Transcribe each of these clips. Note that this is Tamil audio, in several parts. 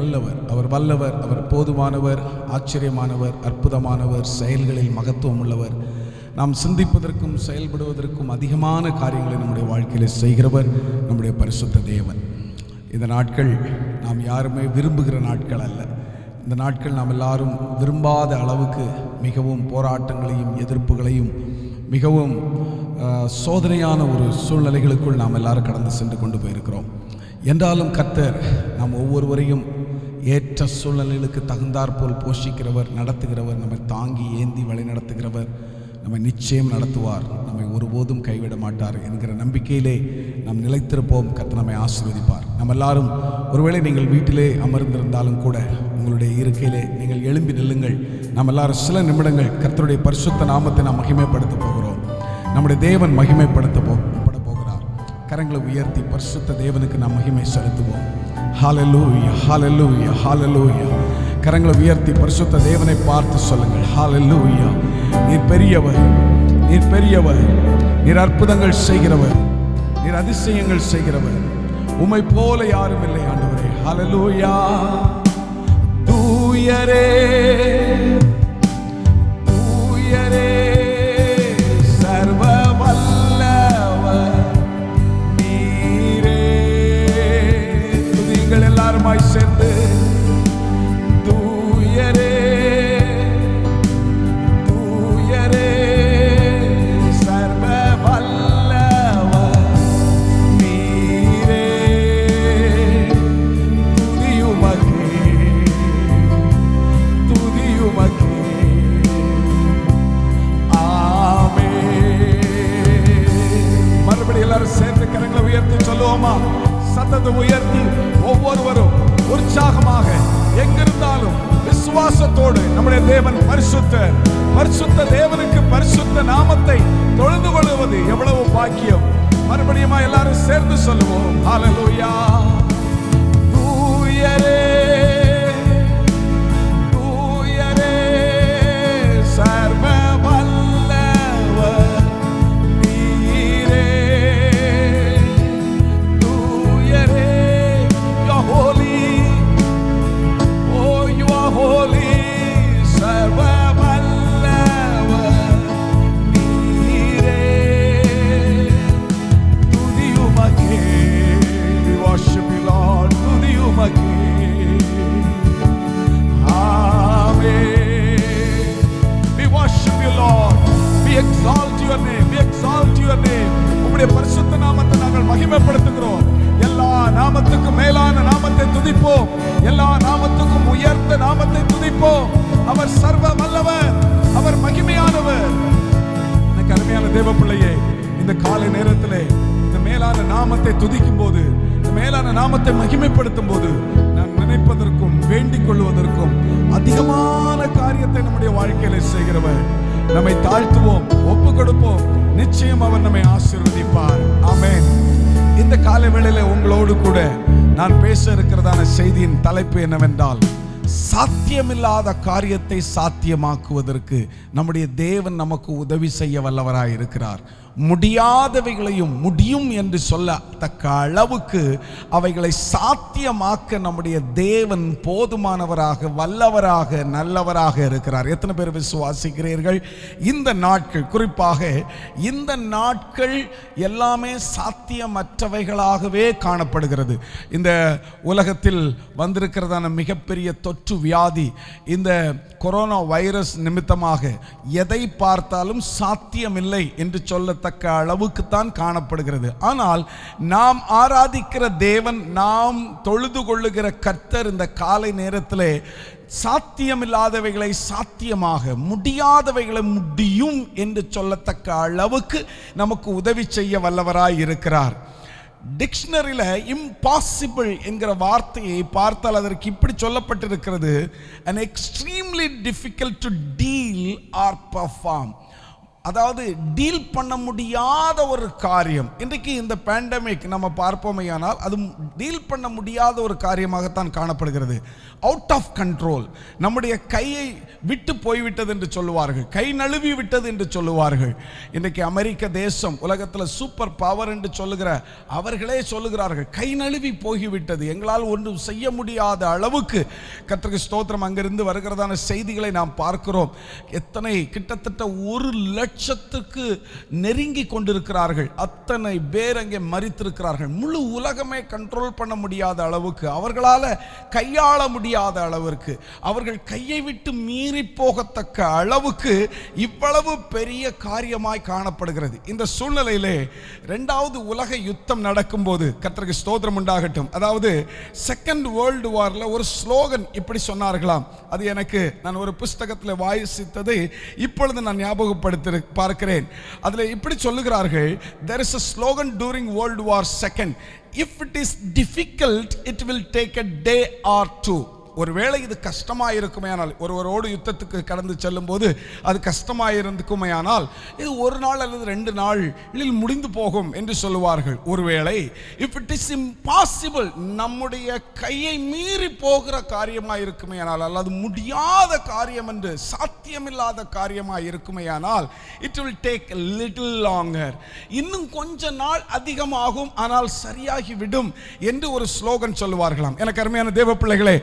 வல்லவர், அவர் வல்லவர், அவர் போதுமானவர், ஆச்சரியமானவர், அற்புதமானவர், செயல்களில் மகத்துவம் உள்ளவர். நாம் சிந்திப்பதற்கும் செயல்படுவதற்கும் அதிகமான காரியங்களை நம்முடைய வாழ்க்கையில் செய்கிறவர் நம்முடைய பரிசுத்த தேவன். இந்த நாட்கள் நாம் யாருமே விரும்புகிற நாட்கள் அல்ல. இந்த நாட்கள் நாம் எல்லாரும் விரும்பாத அளவுக்கு மிகவும் போராட்டங்களையும் எதிர்ப்புகளையும் மிகவும் சோதனையான ஒரு சூழ்நிலைகளுக்குள் நாம் எல்லாரும் கடந்து சென்று கொண்டு போயிருக்கிறோம். என்றாலும் கர்த்தர் நாம் ஒவ்வொருவரையும் ஏற்ற சூழ்நிலைகளுக்கு தகுந்தாற்போல் போஷிக்கிறவர், நடத்துகிறவர், நம்மை தாங்கி ஏந்தி வழி நடத்துகிறவர், நம்மை நிச்சயம் நடத்துவார், நம்மை ஒருபோதும் கைவிட மாட்டார் என்கிற நம்பிக்கையிலே நாம் நிலைத்திருப்போம். கர்த்தர் நம்மை ஆசீர்வதிப்பார். நம்ம எல்லாரும், ஒருவேளை நீங்கள் வீட்டிலே அமர்ந்திருந்தாலும் கூட உங்களுடைய இருக்கையிலே நீங்கள் எழும்பி நில்லுங்கள். நாம் எல்லாரும் சில நிமிடங்கள் கர்த்தருடைய பரிசுத்த நாமத்தை நாம் மகிமைப்படுத்த போகிறோம். நம்முடைய தேவன் மகிமைப்படுத்த போகிறார். கரங்களை உயர்த்தி பரிசுத்த தேவனுக்கு நாம் மகிமை செலுத்துவோம். ஹல்லேலூயா, ஹல்லேலூயா, ஹல்லேலூயா. கரங்களை உயர்த்தி பரிசுத்த தேவனை பார்த்து சொல்லுங்கள், ஹல்லேலூயா. நீர் பெரியவர், நீர் பெரியவர், நீர் அற்புதங்கள் செய்கிறவர், நீர் அதிசயங்கள் செய்கிறவர். உம்மை போல யாரும் இல்லை ஆண்டவரே. ஹல்லேலூயா. தூயரே, தூயரே, சர்வ வல்லவர் நீரே. நீங்கள் எல்லாருமாய் சேர்ந்து தூயரே, தூயரே, சர்வ வல்லவர் நீரே. துதியுமக்கே, துதியுமக்கே. ஆமென். மறுபடியும் எல்லாரும் சேர்ந்து கரங்களை உயர்த்தி சொல்லுவோமா? சத்தத்தை உயர்த்தி ஒவ்வொருவரும் உற்சாகமாக எங்கிருந்தாலும் விசுவாசத்தோடு நம்முடைய தேவன் பரிசுத்தர், பரிசுத்த தேவனுக்கு பரிசுத்த நாமத்தை தொழுது கொள்வது எவ்வளவு பாக்கியம். மறுபடியும் எல்லாரும் சேர்ந்து சொல்லுவோம், ஹல்லேலூயா. தூயரே, தூயரே, சர்வ வல்லவர் நீரே. தூயரே, you are holy, oh you are holy, சர்வ வல்லவர் நீரே. துதியுமக்கே, we worship you Lord, துதியுமக்கே. Amen. We worship you Lord, we exalt your name, we exalt your name. உம்முடைய பரிசுத்த நாமத்தை நாங்கள் மகிமைப்படுத்துகிறோம். எல்லா நாமத்துக்கும் மேலான நாமத்தை துதிப்போம், எல்லா நாமத்துக்கும் உயர்ந்த நாமத்தை துதிப்போம். அவர் சர்வ வல்லவர், அவர் மகிமையானவர். எனக்கு அருமையான தேவ பிள்ளையே, இந்த காலை நேரத்திலே இந்த மேலான நாமத்தை துதிக்கும் போது, இந்த மேலான நாமத்தை மகிமைப்படுத்தும் போது, நான் நினைப்பதற்கும் வேண்டிக் கொள்வதற்கும் அதிகமான காரியத்தை நம்முடைய வாழ்க்கையில செய்கிறவர். நம்மை தாழ்த்துவோம், ஒப்பு கொடுப்போம், நிச்சயம் அவர் நம்மை ஆசீர்வதிப்பார். ஆமென். இந்த காலை வேளையில உங்களோடு கூட நான் பேச இருக்கிறதான செய்தியின் தலைப்பு என்னவென்றால், சாத்தியமில்லாத காரியத்தை சாத்தியமாக்குவதற்கு நம்முடைய தேவன் நமக்கு உதவி செய்ய வல்லவராய் இருக்கிறார். முடியாதவைகளையும் முடியும் என்று சொல்லத்தக்க அளவுக்கு அவைகளை சாத்தியமாக்க நம்முடைய தேவன் போதுமானவராக, வல்லவராக, நல்லவராக இருக்கிறார். எத்தனை பேர் விசுவாசிக்கிறீர்கள்? இந்த நாட்கள், குறிப்பாக இந்த நாட்கள் எல்லாமே சாத்தியமற்றவைகளாகவே காணப்படுகிறது. இந்த உலகத்தில் வந்திருக்கிறதான மிகப்பெரிய தொற்று வியாதி, இந்த கொரோனா வைரஸ் நிமித்தமாக எதை பார்த்தாலும் சாத்தியமில்லை என்று சொல்லத்தக்க அளவுக்கு தான் காணப்படுகிறது. ஆனால் நாம் ஆராதிக்கிற தேவன், நாம் தொழுது கொள்ளுகிற கர்த்தர் இந்த காலை நேரத்திலே சாத்தியமில்லாதவைகளை சாத்தியமாக, முடியாதவைகளை முடியும் என்று சொல்லத்தக்க அளவுக்கு நமக்கு உதவி செய்ய வல்லவராய் இருக்கிறார். டிக்ஷனரியில் இம்பாசிபிள் என்கிற வார்த்தையை பார்த்தால் அதற்கு இப்படி சொல்லப்பட்டிருக்கிறது, an extremely difficult to deal or perform. அதாவது டீல் பண்ண முடியாத ஒரு காரியம். இன்றைக்கு இந்த பேண்டமிக் நம்ம பார்ப்போமேயானால் அது டீல் பண்ண முடியாத ஒரு காரியமாகத்தான் காணப்படுகிறது. அவுட் ஆஃப் கண்ட்ரோல், நம்முடைய கையை விட்டு போய்விட்டது என்று சொல்லுவார்கள், கை நழுவி விட்டது என்று சொல்லுவார்கள். இன்றைக்கு அமெரிக்க தேசம் உலகத்தில் சூப்பர் பவர் என்று சொல்லுகிற அவர்களே சொல்லுகிறார்கள், கை நழுவி போய்விட்டது, எங்களால் ஒன்றும் செய்ய முடியாத அளவுக்கு. கர்த்தருக்கு ஸ்தோத்திரம். அங்கிருந்து வருகிறதான செய்திகளை நாம் பார்க்கிறோம். எத்தனை கிட்டத்தட்ட 1,00,000க்கு நெருங்கி கொண்டிருக்கிறார்கள். அத்தனை பேர் அங்கே மரித்திருக்கிறார்கள். முழு உலகமே கண்ட்ரோல் பண்ண முடியாத அளவுக்கு, அவர்களால் கையாள முடியாத அளவிற்கு, அவர்கள் கையை விட்டு மீறி போகத்தக்க அளவுக்கு இவ்வளவு பெரிய காரியமாய் காணப்படுகிறது. இந்த சூழ்நிலையிலே 2வது உலக யுத்தம் நடக்கும்போது, கர்த்தருக்கு ஸ்தோத்திரம் உண்டாகட்டும், அதாவது செகண்ட் வேர்ல்டு வார்ல ஒரு ஸ்லோகன் இப்படி சொன்னார்களாம். அது எனக்கு நான் ஒரு புஸ்தகத்தில் வாசித்ததை இப்பொழுது நான் ஞாபகப்படுத்தி பார்க்கிறேன். அதில் இப்படி சொல்லுகிறார்கள், there is a slogan during World War II, if it is difficult it will take a day or two. ஒருவேளை இது கஷ்டமாயிருக்குமேயானால், ஒருவரோடு யுத்தத்துக்கு கடந்து செல்லும் போது அது கஷ்டமாயிருக்குமேயானால் இது 1 நாள் அல்லது 2 நாளில் முடிந்து போகும் என்று சொல்லுவார்கள். ஒருவேளை if it is impossible, நம்முடைய கையை மீறி போகிற காரியமாயிருக்குமேயானால், அல்லது முடியாத காரியம் என்று சாத்தியமில்லாத காரியமாயிருக்குமேயானால் it will take a little longer, இன்னும் கொஞ்ச நாள் அதிகமாகும், ஆனால் சரியாகிவிடும் என்று ஒரு ஸ்லோகன் சொல்லுவார்களாம். எனக்கு அருமையான தேவ பிள்ளைகளே,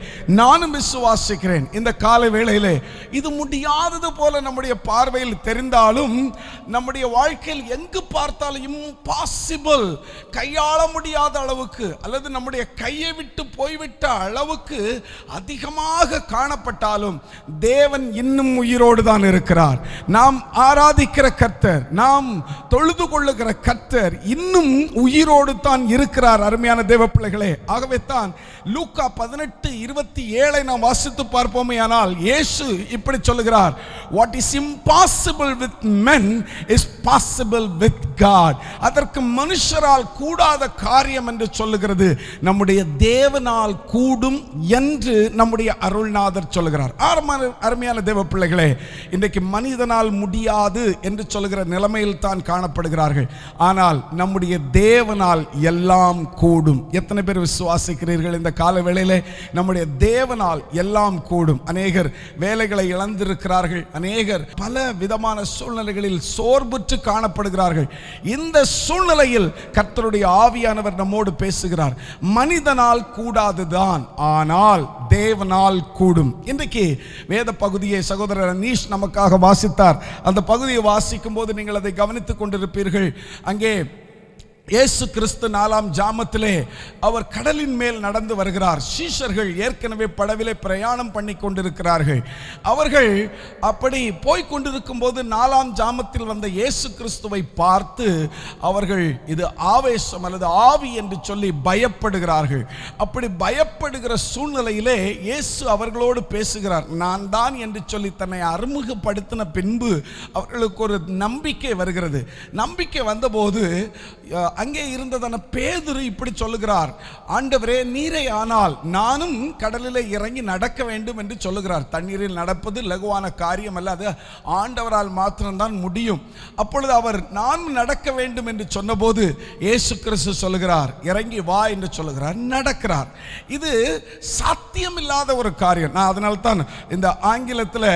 நானும் விசுவாசிக்கிறேன் இந்த காலை வேளையிலே இது முடியாதது போல நம்முடைய பார்வையில் தெரிந்தாலும், நம்முடைய வாழ்க்கையில் எங்கு பார்த்தாலும் இம்பாசிபிள், கையாள முடியாத அளவுக்கு அல்லது நம்முடைய கையை விட்டு போய்விட்ட அளவுக்கு அதிகமாக காணப்பட்டாலும் தேவன் இன்னும் உயிரோடு தான் இருக்கிறார். நாம் ஆராதிக்கிற கர்த்தர், நாம் தொழுது கொள்ளுகிற கர்த்தர் இன்னும் உயிரோடு தான் இருக்கிறார். அருமையான தேவ பிள்ளைகளே, ஆகவே தான் லூக்கா 18:27 நாம் வாசித்து பார்ப்போமேயானால் இயேசு இப்படி சொல்லுகிறார், what is impossible with men is possible with God. அதற்கு மனுஷரால் கூடாத காரியம் என்று சொல்லுகிறது நம்முடைய தேவனால் கூடும் என்று நம்முடைய அருள்நாதர் சொல்லுகிறார். அருமையான தேவ பிள்ளைகளே, இன்றைக்கு மனிதனால் முடியாது என்று சொல்லுகிற நிலைமையில் தான் காணப்படுகிறார்கள். ஆனால் நம்முடைய தேவனால் எல்லாம் கூடும். எத்தனை பேர் விசுவாசிக்கிறீர்கள் இந்த கால வேளையிலே நம்முடைய தேவனால் எல்லாம் கூடும்? அநேகர் வேலைகளை இழந்திருக்கிறார்கள், அநேகர் பல விதமான சூழ்நிலைகளில் சோர்வுற்று காணப்படுகிறார்கள். இந்த சூழ்நிலையில் கர்த்தருடைய ஆவியானவர் நம்மோடு பேசுகிறார். மனிதனால் கூடாதுதான், ஆனால் தேவனால் கூடும். இன்றைக்கு வேத பகுதியை சகோதரர் அனீஷ் நமக்காக வாசித்தார். அந்த பகுதியை வாசிக்கும் போது நீங்கள் அதை கவனித்துக் கொண்டிருப்பீர்கள். அங்கே இயேசு கிறிஸ்து 4ஆம் ஜாமத்திலே அவர் கடலின் மேல் நடந்து வருகிறார். சீஷர்கள் ஏற்கனவே படவிலே பிரயாணம் பண்ணி கொண்டிருக்கிறார்கள். அவர்கள் அப்படி போய்கொண்டிருக்கும் போது 4ஆம் ஜாமத்தில் வந்த இயேசு கிறிஸ்துவை பார்த்து அவர்கள் இது ஆவேசம் அல்லது ஆவி என்று சொல்லி பயப்படுகிறார்கள். அப்படி பயப்படுகிற சூழ்நிலையிலே இயேசு அவர்களோடு பேசுகிறார். நான் தான் என்று சொல்லி தன்னை அறிமுகப்படுத்தின பின்பு அவர்களுக்கு ஒரு நம்பிக்கை வருகிறது. நம்பிக்கை வந்தபோது அங்கே இருந்ததான பேதுரு இப்படி சொல்லுகிறார், ஆண்டவரே நீரே ஆனால் நானும் கடலிலே இறங்கி நடக்க வேண்டும் என்று சொல்லுகிறார். தண்ணீரில் நடப்பது லகுவான காரியம் அல்ல, அது ஆண்டவரால் மாத்திரம்தான் முடியும். அப்பொழுது அவர் நான் நடக்க வேண்டும் என்று சொன்னபோது இயேசு கிறிஸ்து சொல்லுகிறார், இறங்கி வா என்று சொல்லுகிறார், நடக்கிறார். இது சாத்தியமில்லாத ஒரு காரியம். நான் அதனால தான் இந்த ஆங்கிலத்தில்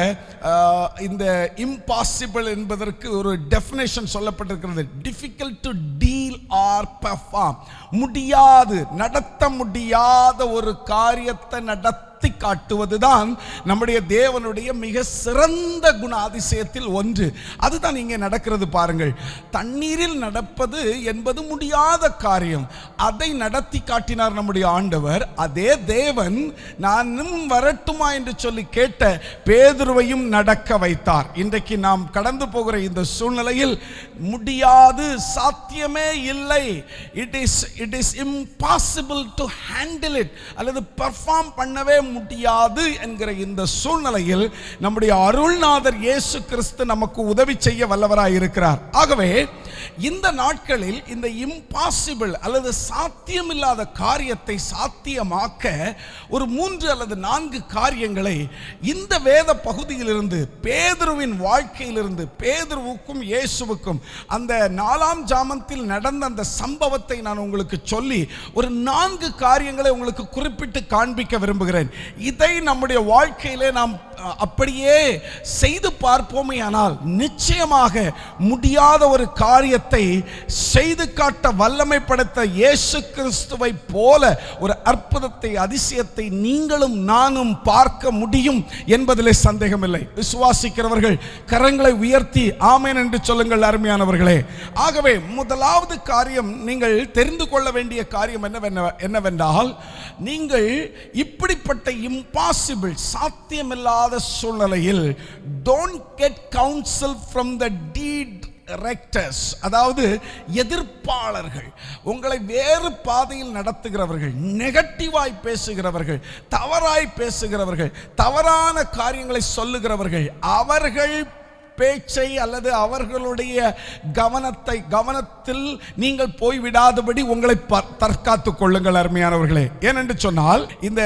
இந்த இம்பாசிபிள் என்பதற்கு ஒரு டெஃபினேஷன் சொல்லப்பட்டிருக்கிறது, difficult to deal or perform. முடியாது, நடத்த முடியாத ஒரு காரியத்தை நடத்தி காட்டுவதுதான் நம்முடைய தேவனுடைய மிக சிறந்த குணாதிசயத்தில் ஒன்று. அதுதான் இங்கே நடக்கிறது. பாருங்கள், தண்ணீரில் நடப்பது என்பது முடியாத காரியம், அதை நடத்தி காட்டினார் நம்முடைய ஆண்டவர். அதே தேவன் நானும் வரட்டுமா என்று சொல்லி கேட்ட பேதுருவையும் நடக்க வைத்தார். இன்றைக்கு நாம் கடந்து போகிற இந்த சூழ்நிலையில் முடியாது, சாத்தியமே இல்லை, it is impossible to handle it அல்லது பெர்ஃபார்ம் பண்ணவே முடியாது என்கிற இந்த சூழ்நிலையில் நம்முடைய அருள்நாதர் இயேசு கிறிஸ்து நமக்கு உதவி செய்ய வல்லவராய் இருக்கிறார். ஆகவே இந்த நாட்களில் இந்த இம்பாசிபிள் அல்லது சாத்தியமில்லாத காரியத்தை சாத்தியமாக்க ஒரு 3 அல்லது 4 காரியங்களை இந்த வேத பகுதியிலிருந்து, பேதுருவின் வாழ்க்கையிலிருந்து, பேதுருவுக்கும் இயேசுவுக்கும் அந்த 4ஆம் ஜாமத்தில் நடந்த அந்த சம்பவத்தை நான் உங்களுக்கு சொல்லி ஒரு 4 காரியங்களை உங்களுக்கு குறிப்பிட்டு காண்பிக்க விரும்புகிறேன். இதை நம்முடைய வாழ்க்கையிலே நாம் அப்படியே செய்து பார்ப்போமே ஆனால் நிச்சயமாக முடியாத ஒரு காரியத்தை செய்து காட்ட வல்லமை படைத்த இயேசு கிறிஸ்துவை போல ஒரு அற்புதத்தை, அதிசயத்தை நீங்களும் நானும் பார்க்க முடியும் என்பதிலே சந்தேகமில்லை. விசுவாசிக்கிறவர்கள் கரங்களை உயர்த்தி ஆமென் என்று சொல்லுங்கள் அருமையானவர்களே. ஆகவே முதலாவது காரியம் நீங்கள் தெரிந்து கொள்ள வேண்டிய காரியம் என்னவென்றால், நீங்கள் இப்படிப்பட்ட இம்பாசிபிள், சாத்தியமில்லாத சூழ்நிலையில் don't get counsel from the detractors, அதாவது எதிர்ப்பாளர்கள், உங்களை வேறு பாதையில் நடத்துகிறவர்கள், நெகட்டிவாய் பேசுகிறவர்கள், தவறாய் பேசுகிறவர்கள், தவறான காரியங்களை சொல்லுகிறவர்கள், அவர்கள் பேச்சை அல்லது அவர்களுடைய கவனத்தில் நீங்கள் போய்விடாதபடி உங்களை தற்காத்துக் கொள்ளுங்கள் அருமையானவர்களே. ஏனென்று சொன்னால் இந்த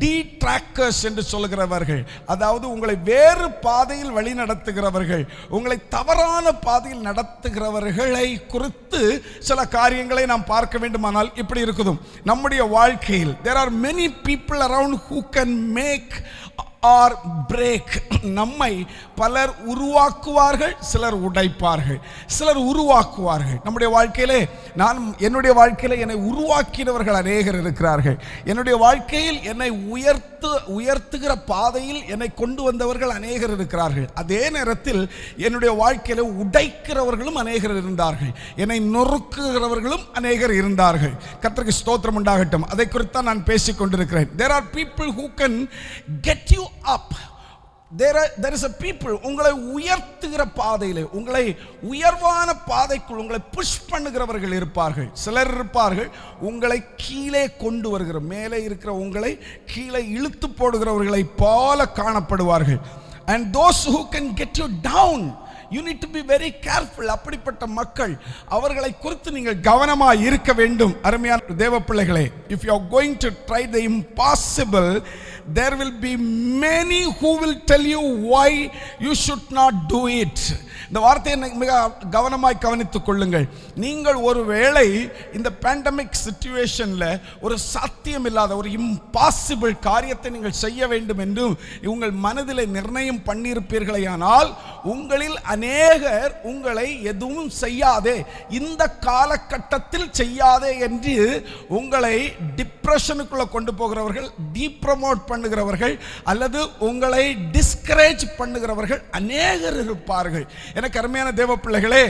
டிட்ராக்கர்ஸ் என்று சொல்லுகிறவர்கள், அதாவது உங்களை வேறு பாதையில் வழி நடத்துகிறவர்கள், உங்களை தவறான பாதையில் நடத்துகிறவர்களை குறித்து சில காரியங்களை நாம் பார்க்க வேண்டுமானால் இப்படி இருக்குது. நம்முடைய வாழ்க்கையில் there are many people around who can make or break. நம்மை பலர் உருவாக்குவார்கள், சிலர் உடைப்பார்கள். சிலர் உருவாக்குவார்கள். நம்முடைய வாழ்க்கையிலே என்னுடைய வாழ்க்கையிலே என்னை உருவாக்கினவர்கள் அநேகர் இருக்கிறார்கள். என்னுடைய வாழ்க்கையில் என்னை உயர்த்துகிற பாதையில் என்னை கொண்டு வந்தவர்கள் அநேகர் இருக்கிறார்கள். அதே நேரத்தில் என்னுடைய வாழ்க்கையில உடைக்கிறவர்களும் அநேகர் இருந்தார்கள். என்னை நொறுக்குகிறவர்களும் அநேகர் இருந்தார்கள். கர்த்தருக்கு ஸ்தோத்திரம் உண்டாகட்டும். அதை குறித்து நான் பேசிக் கொண்டிருக்கிறேன். There are people who can get you up. There is a people, உங்களை உயர்த்துகிற பாதையிலே, உங்களை உயர்வான பாதைக்குள் உங்களை புஷ் பண்ணுகிறவர்கள் இருப்பார்கள். சிலர் இருப்பார்கள் உங்களை கீழே கொண்டு வருகிற, மேலே இருக்கிற உங்களை கீழே இழுத்து போடுகிறவர்களை போல காணப்படுவார்கள். And those who can get you down, you need to be very careful. அப்படிப்பட்ட மக்கள், அவர்களை குறித்து நீங்கள் கவனமாக இருக்க வேண்டும் அருமையான தேவ பிள்ளைகளே. If you are going to try the impossible, there will be many who will tell you why you should not do it. இந்த வார்த்தையை மிக கவனமாய் கவனித்துக் கொள்ளுங்கள். நீங்கள் ஒருவேளை இந்த பேண்டமிக் சிச்சுவேஷன்ல ஒரு சாத்தியம் இல்லாத ஒரு இம்பாசிபிள் காரியத்தை நீங்கள் செய்ய வேண்டும் என்று உங்கள் மனதில் நிர்ணயம் பண்ணியிருப்பீர்களேயானால், உங்களில் அநேகர் உங்களை எதுவும் செய்யாதே, இந்த காலகட்டத்தில் செய்யாதே என்று உங்களை டிப்ரெஷனுக்குள்ள கொண்டு போகிறவர்கள், டீப்ரமோட் பண்ணுகிறவர்கள், அல்லது உங்களை டிஸ்கரேஜ் பண்ணுகிறவர்கள் அநேகர் இருப்பார்கள். எனக்கு அருமையான தேவ பிள்ளைகளே,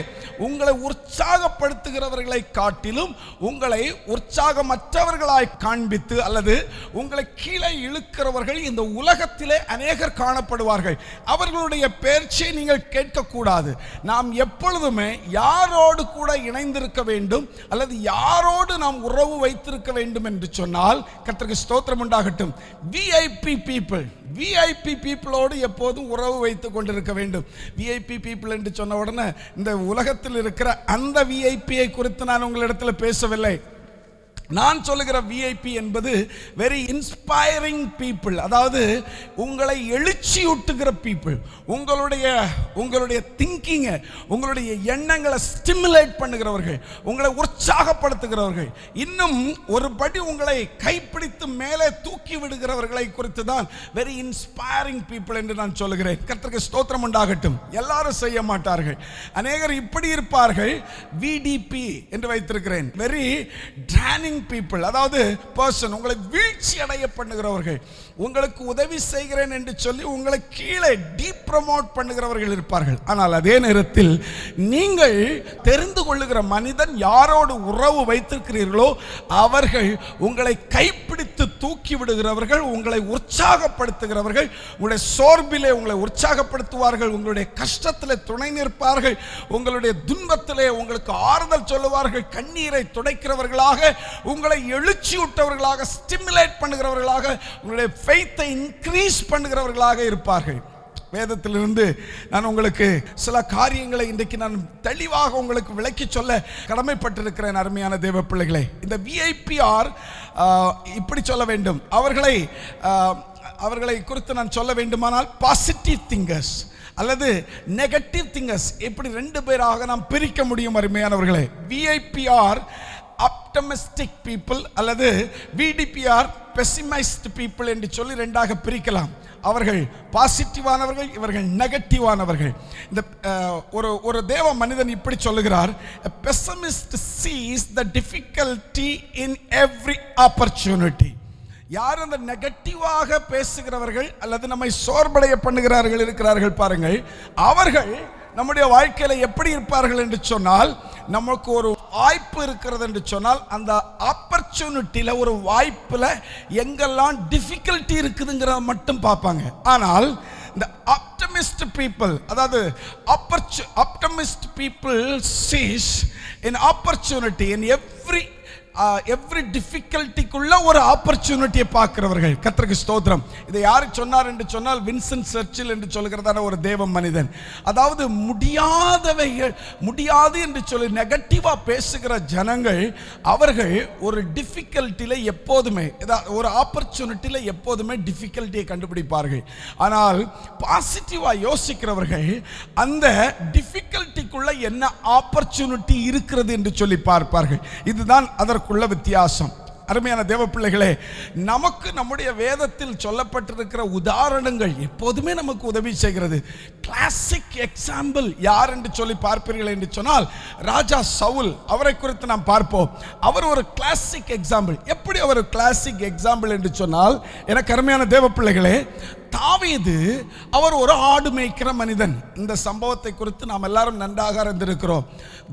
உங்களை உற்சாகப்படுத்துகிறவர்களை காட்டிலும் உங்களை உற்சாகமற்றவர்களாய் காண்பித்து அல்லது உங்களை கீழே இழுக்கிறவர்கள் இந்த உலகத்திலே அநேகர் காணப்படுவார்கள். அவர்களுடைய பேச்சை நீங்கள் கேட்கக்கூடாது. நாம் எப்பொழுதுமே யாரோடு கூட இணைந்திருக்க வேண்டும் அல்லது யாரோடு நாம் உறவு வைத்திருக்க வேண்டும் என்று சொன்னால், கர்த்தருக்கு ஸ்தோத்திரம் உண்டாகட்டும், விஐபி பீப்புள், விஐபி பீப்புளோடு எப்போதும் உறவு வைத்துக் கொண்டிருக்க வேண்டும். விஐபி பீப்புள் என்று சொன்ன உடனே இந்த உலகத்தில் இருக்கிற அந்த விஐபியை குறித்து நான் உங்களிடத்தில் பேசவில்லை. நான் சொல்லுகிற விஐபி என்பது வெரி இன்ஸ்பைரிங் பீப்புள், அதாவது உங்களை எழுச்சியூட்டுகிற பீப்புள், உங்களுடைய திங்கிங்கை, உங்களுடைய எண்ணங்களை ஸ்டிமுலேட் பண்ணுகிறவர்கள், உங்களை உற்சாகப்படுத்துகிறவர்கள், இன்னும் ஒரு படி உங்களை கைப்பிடித்து மேலே தூக்கி விடுகிறவர்களை குறித்து தான் வெரி இன்ஸ்பைரிங் பீப்புள் என்று நான் சொல்லுகிறேன். கர்த்தருக்கு ஸ்தோத்திரம் உண்டாகட்டும். எல்லாரும் செய்ய மாட்டார்கள். அநேகர் இப்படி இருப்பார்கள், விடிபி என்று வைத்திருக்கிறேன், வெரி ட்ரானிங் people, அதாவது person, உங்களை வீழ்ச்சி அடைய பண்ணுகிறவர்கள், உங்களுக்கு உதவி செய்கிறேன் என்று சொல்லி உங்களை கீழே டீப்ரமோட் பண்ணுகிறவர்கள் இருப்பார்கள். ஆனால் அதே நேரத்தில் நீங்கள் தெரிந்து கொள்ளுகிற மனிதன் யாரோடு உறவு வைத்திருக்கிறீர்களோ அவர்கள் உங்களை கைப்பிடித்து பிடித்து தூக்கி விடுகிறவர்கள், உங்களை உற்சாகப்படுத்துகிறவர்கள், உங்களுடைய சோர்விலே உங்களை உற்சாகப்படுத்துவார்கள், உங்களுடைய கஷ்டத்திலே துணை நிற்பார்கள், உங்களுடைய துன்பத்திலே உங்களுக்கு ஆறுதல் சொல்லுவார்கள், கண்ணீரை துடைக்கிறவர்களாக, உங்களை எழுச்சியூட்டவர்களாக, ஸ்டிமுலேட் பண்ணுகிறவர்களாக, உங்களுடைய ஃபெய்த்தை இன்க்ரீஸ் பண்ணுகிறவர்களாக இருப்பார்கள். வேதத்திலிருந்து நான் உங்களுக்கு சில காரியங்களை இன்றைக்கு நான் தெளிவாக உங்களுக்கு விளக்கி சொல்ல கடமைப்பட்டிருக்கிறேன். அருமையான தேவ பிள்ளைகளே, இந்த VIPR இப்படி சொல்ல வேண்டும், அவர்களை குறித்து நான் சொல்ல வேண்டுமானால் பாசிட்டிவ் திங்கர்ஸ் அல்லது நெகட்டிவ் திங்கர்ஸ், இப்படி ரெண்டு பேராக நாம் பிரிக்க முடியும். அருமையானவர்களே, VIPR ஆப்டமிஸ்டிக் பீப்புள் அல்லது VDPR பெசிமைஸ்ட் பீப்புள் என்று சொல்லி ரெண்டாக பிரிக்கலாம். அவர்கள் பாசிட்டிவானவர்கள், இவர்கள் நெகட்டிவானவர்கள். இந்த ஒரு தேவ மனிதன் இப்படி சொல்லுகிறார், a pessimist sees the difficulty in every opportunity. யார் அந்த நெகட்டிவாக பேசுகிறவர்கள் அல்லது நம்மை சோர்வடைய பண்ணுகிறார்கள் இருக்கிறார்கள் பாருங்கள், அவர்கள் நம்முடைய வாழ்க்கையில எப்படி இருப்பார்கள் என்று சொன்னால், நமக்கு ஒரு வாய்ப்பு இருக்கிறது என்று சொன்னால் அந்த ஆப்பர்ச்சுனிட்டியில, ஒரு வாய்ப்புல எங்கெல்லாம் டிஃபிகல்ட்டி இருக்குதுங்கிறத மட்டும் பார்ப்பாங்க. ஆனால் இந்த ஆப்டமிஸ்ட் பீப்புள், அதாவது optimist people sees an opportunity in every டிஃபிகல்ட்டிக்குள்ள ஒரு ஆப்பர்ச்சுனிட்டியை பார்க்கிறவர்கள். கர்த்தருக்கு ஸ்தோத்திரம். இதை யாரு சொன்னார் என்று சொன்னால், வின்சென்ட் சர்ச்சில் என்று சொல்கிறதான ஒரு தேவ மனிதன். அதாவது முடியாது என்று சொல்லி நெகட்டிவா பேசுகிற ஜனங்கள், அவர்கள் ஒரு டிஃபிகல்ட்டில எப்போதுமே, ஒரு ஆப்பர்ச்சுனிட்டியில எப்போதுமே டிஃபிகல்ட்டியை கண்டுபிடிப்பார்கள். ஆனால் பாசிட்டிவா யோசிக்கிறவர்கள் அந்த டிஃபிகல்ட்டிக்குள்ள என்ன ஆப்பர்ச்சுனிட்டி இருக்கிறது என்று சொல்லி பார்ப்பார்கள். இதுதான் அதற்குள்ள வித்தியாசம். அருமையான தேவ பிள்ளைகளே, நமக்கு நம்முடைய வேதத்தில் சொல்லப்பட்டிருக்கிற உதாரணங்கள் எப்போதுமே நமக்கு உதவி செய்கிறது. கிளாசிக் எக்ஸாம்பிள் யார் என்று சொல்லி பார்ப்பீர்கள் என்று சொன்னால், ராஜா சவுல், அவரை குறித்து நாம் பார்ப்போம். அவர் ஒரு கிளாசிக் எக்ஸாம்பிள். எப்படி அவர் கிளாசிக் எக்ஸாம்பிள் என்று சொன்னால், எனக்கு அருமையான தேவ பிள்ளைகளே, தாவீது அவர் ஒரு ஆடு மேய்க்கிற மனிதன். இந்த சம்பவத்தை குறித்து நாம் எல்லாரும் நன்றாக அறிந்திருக்கிறோம்.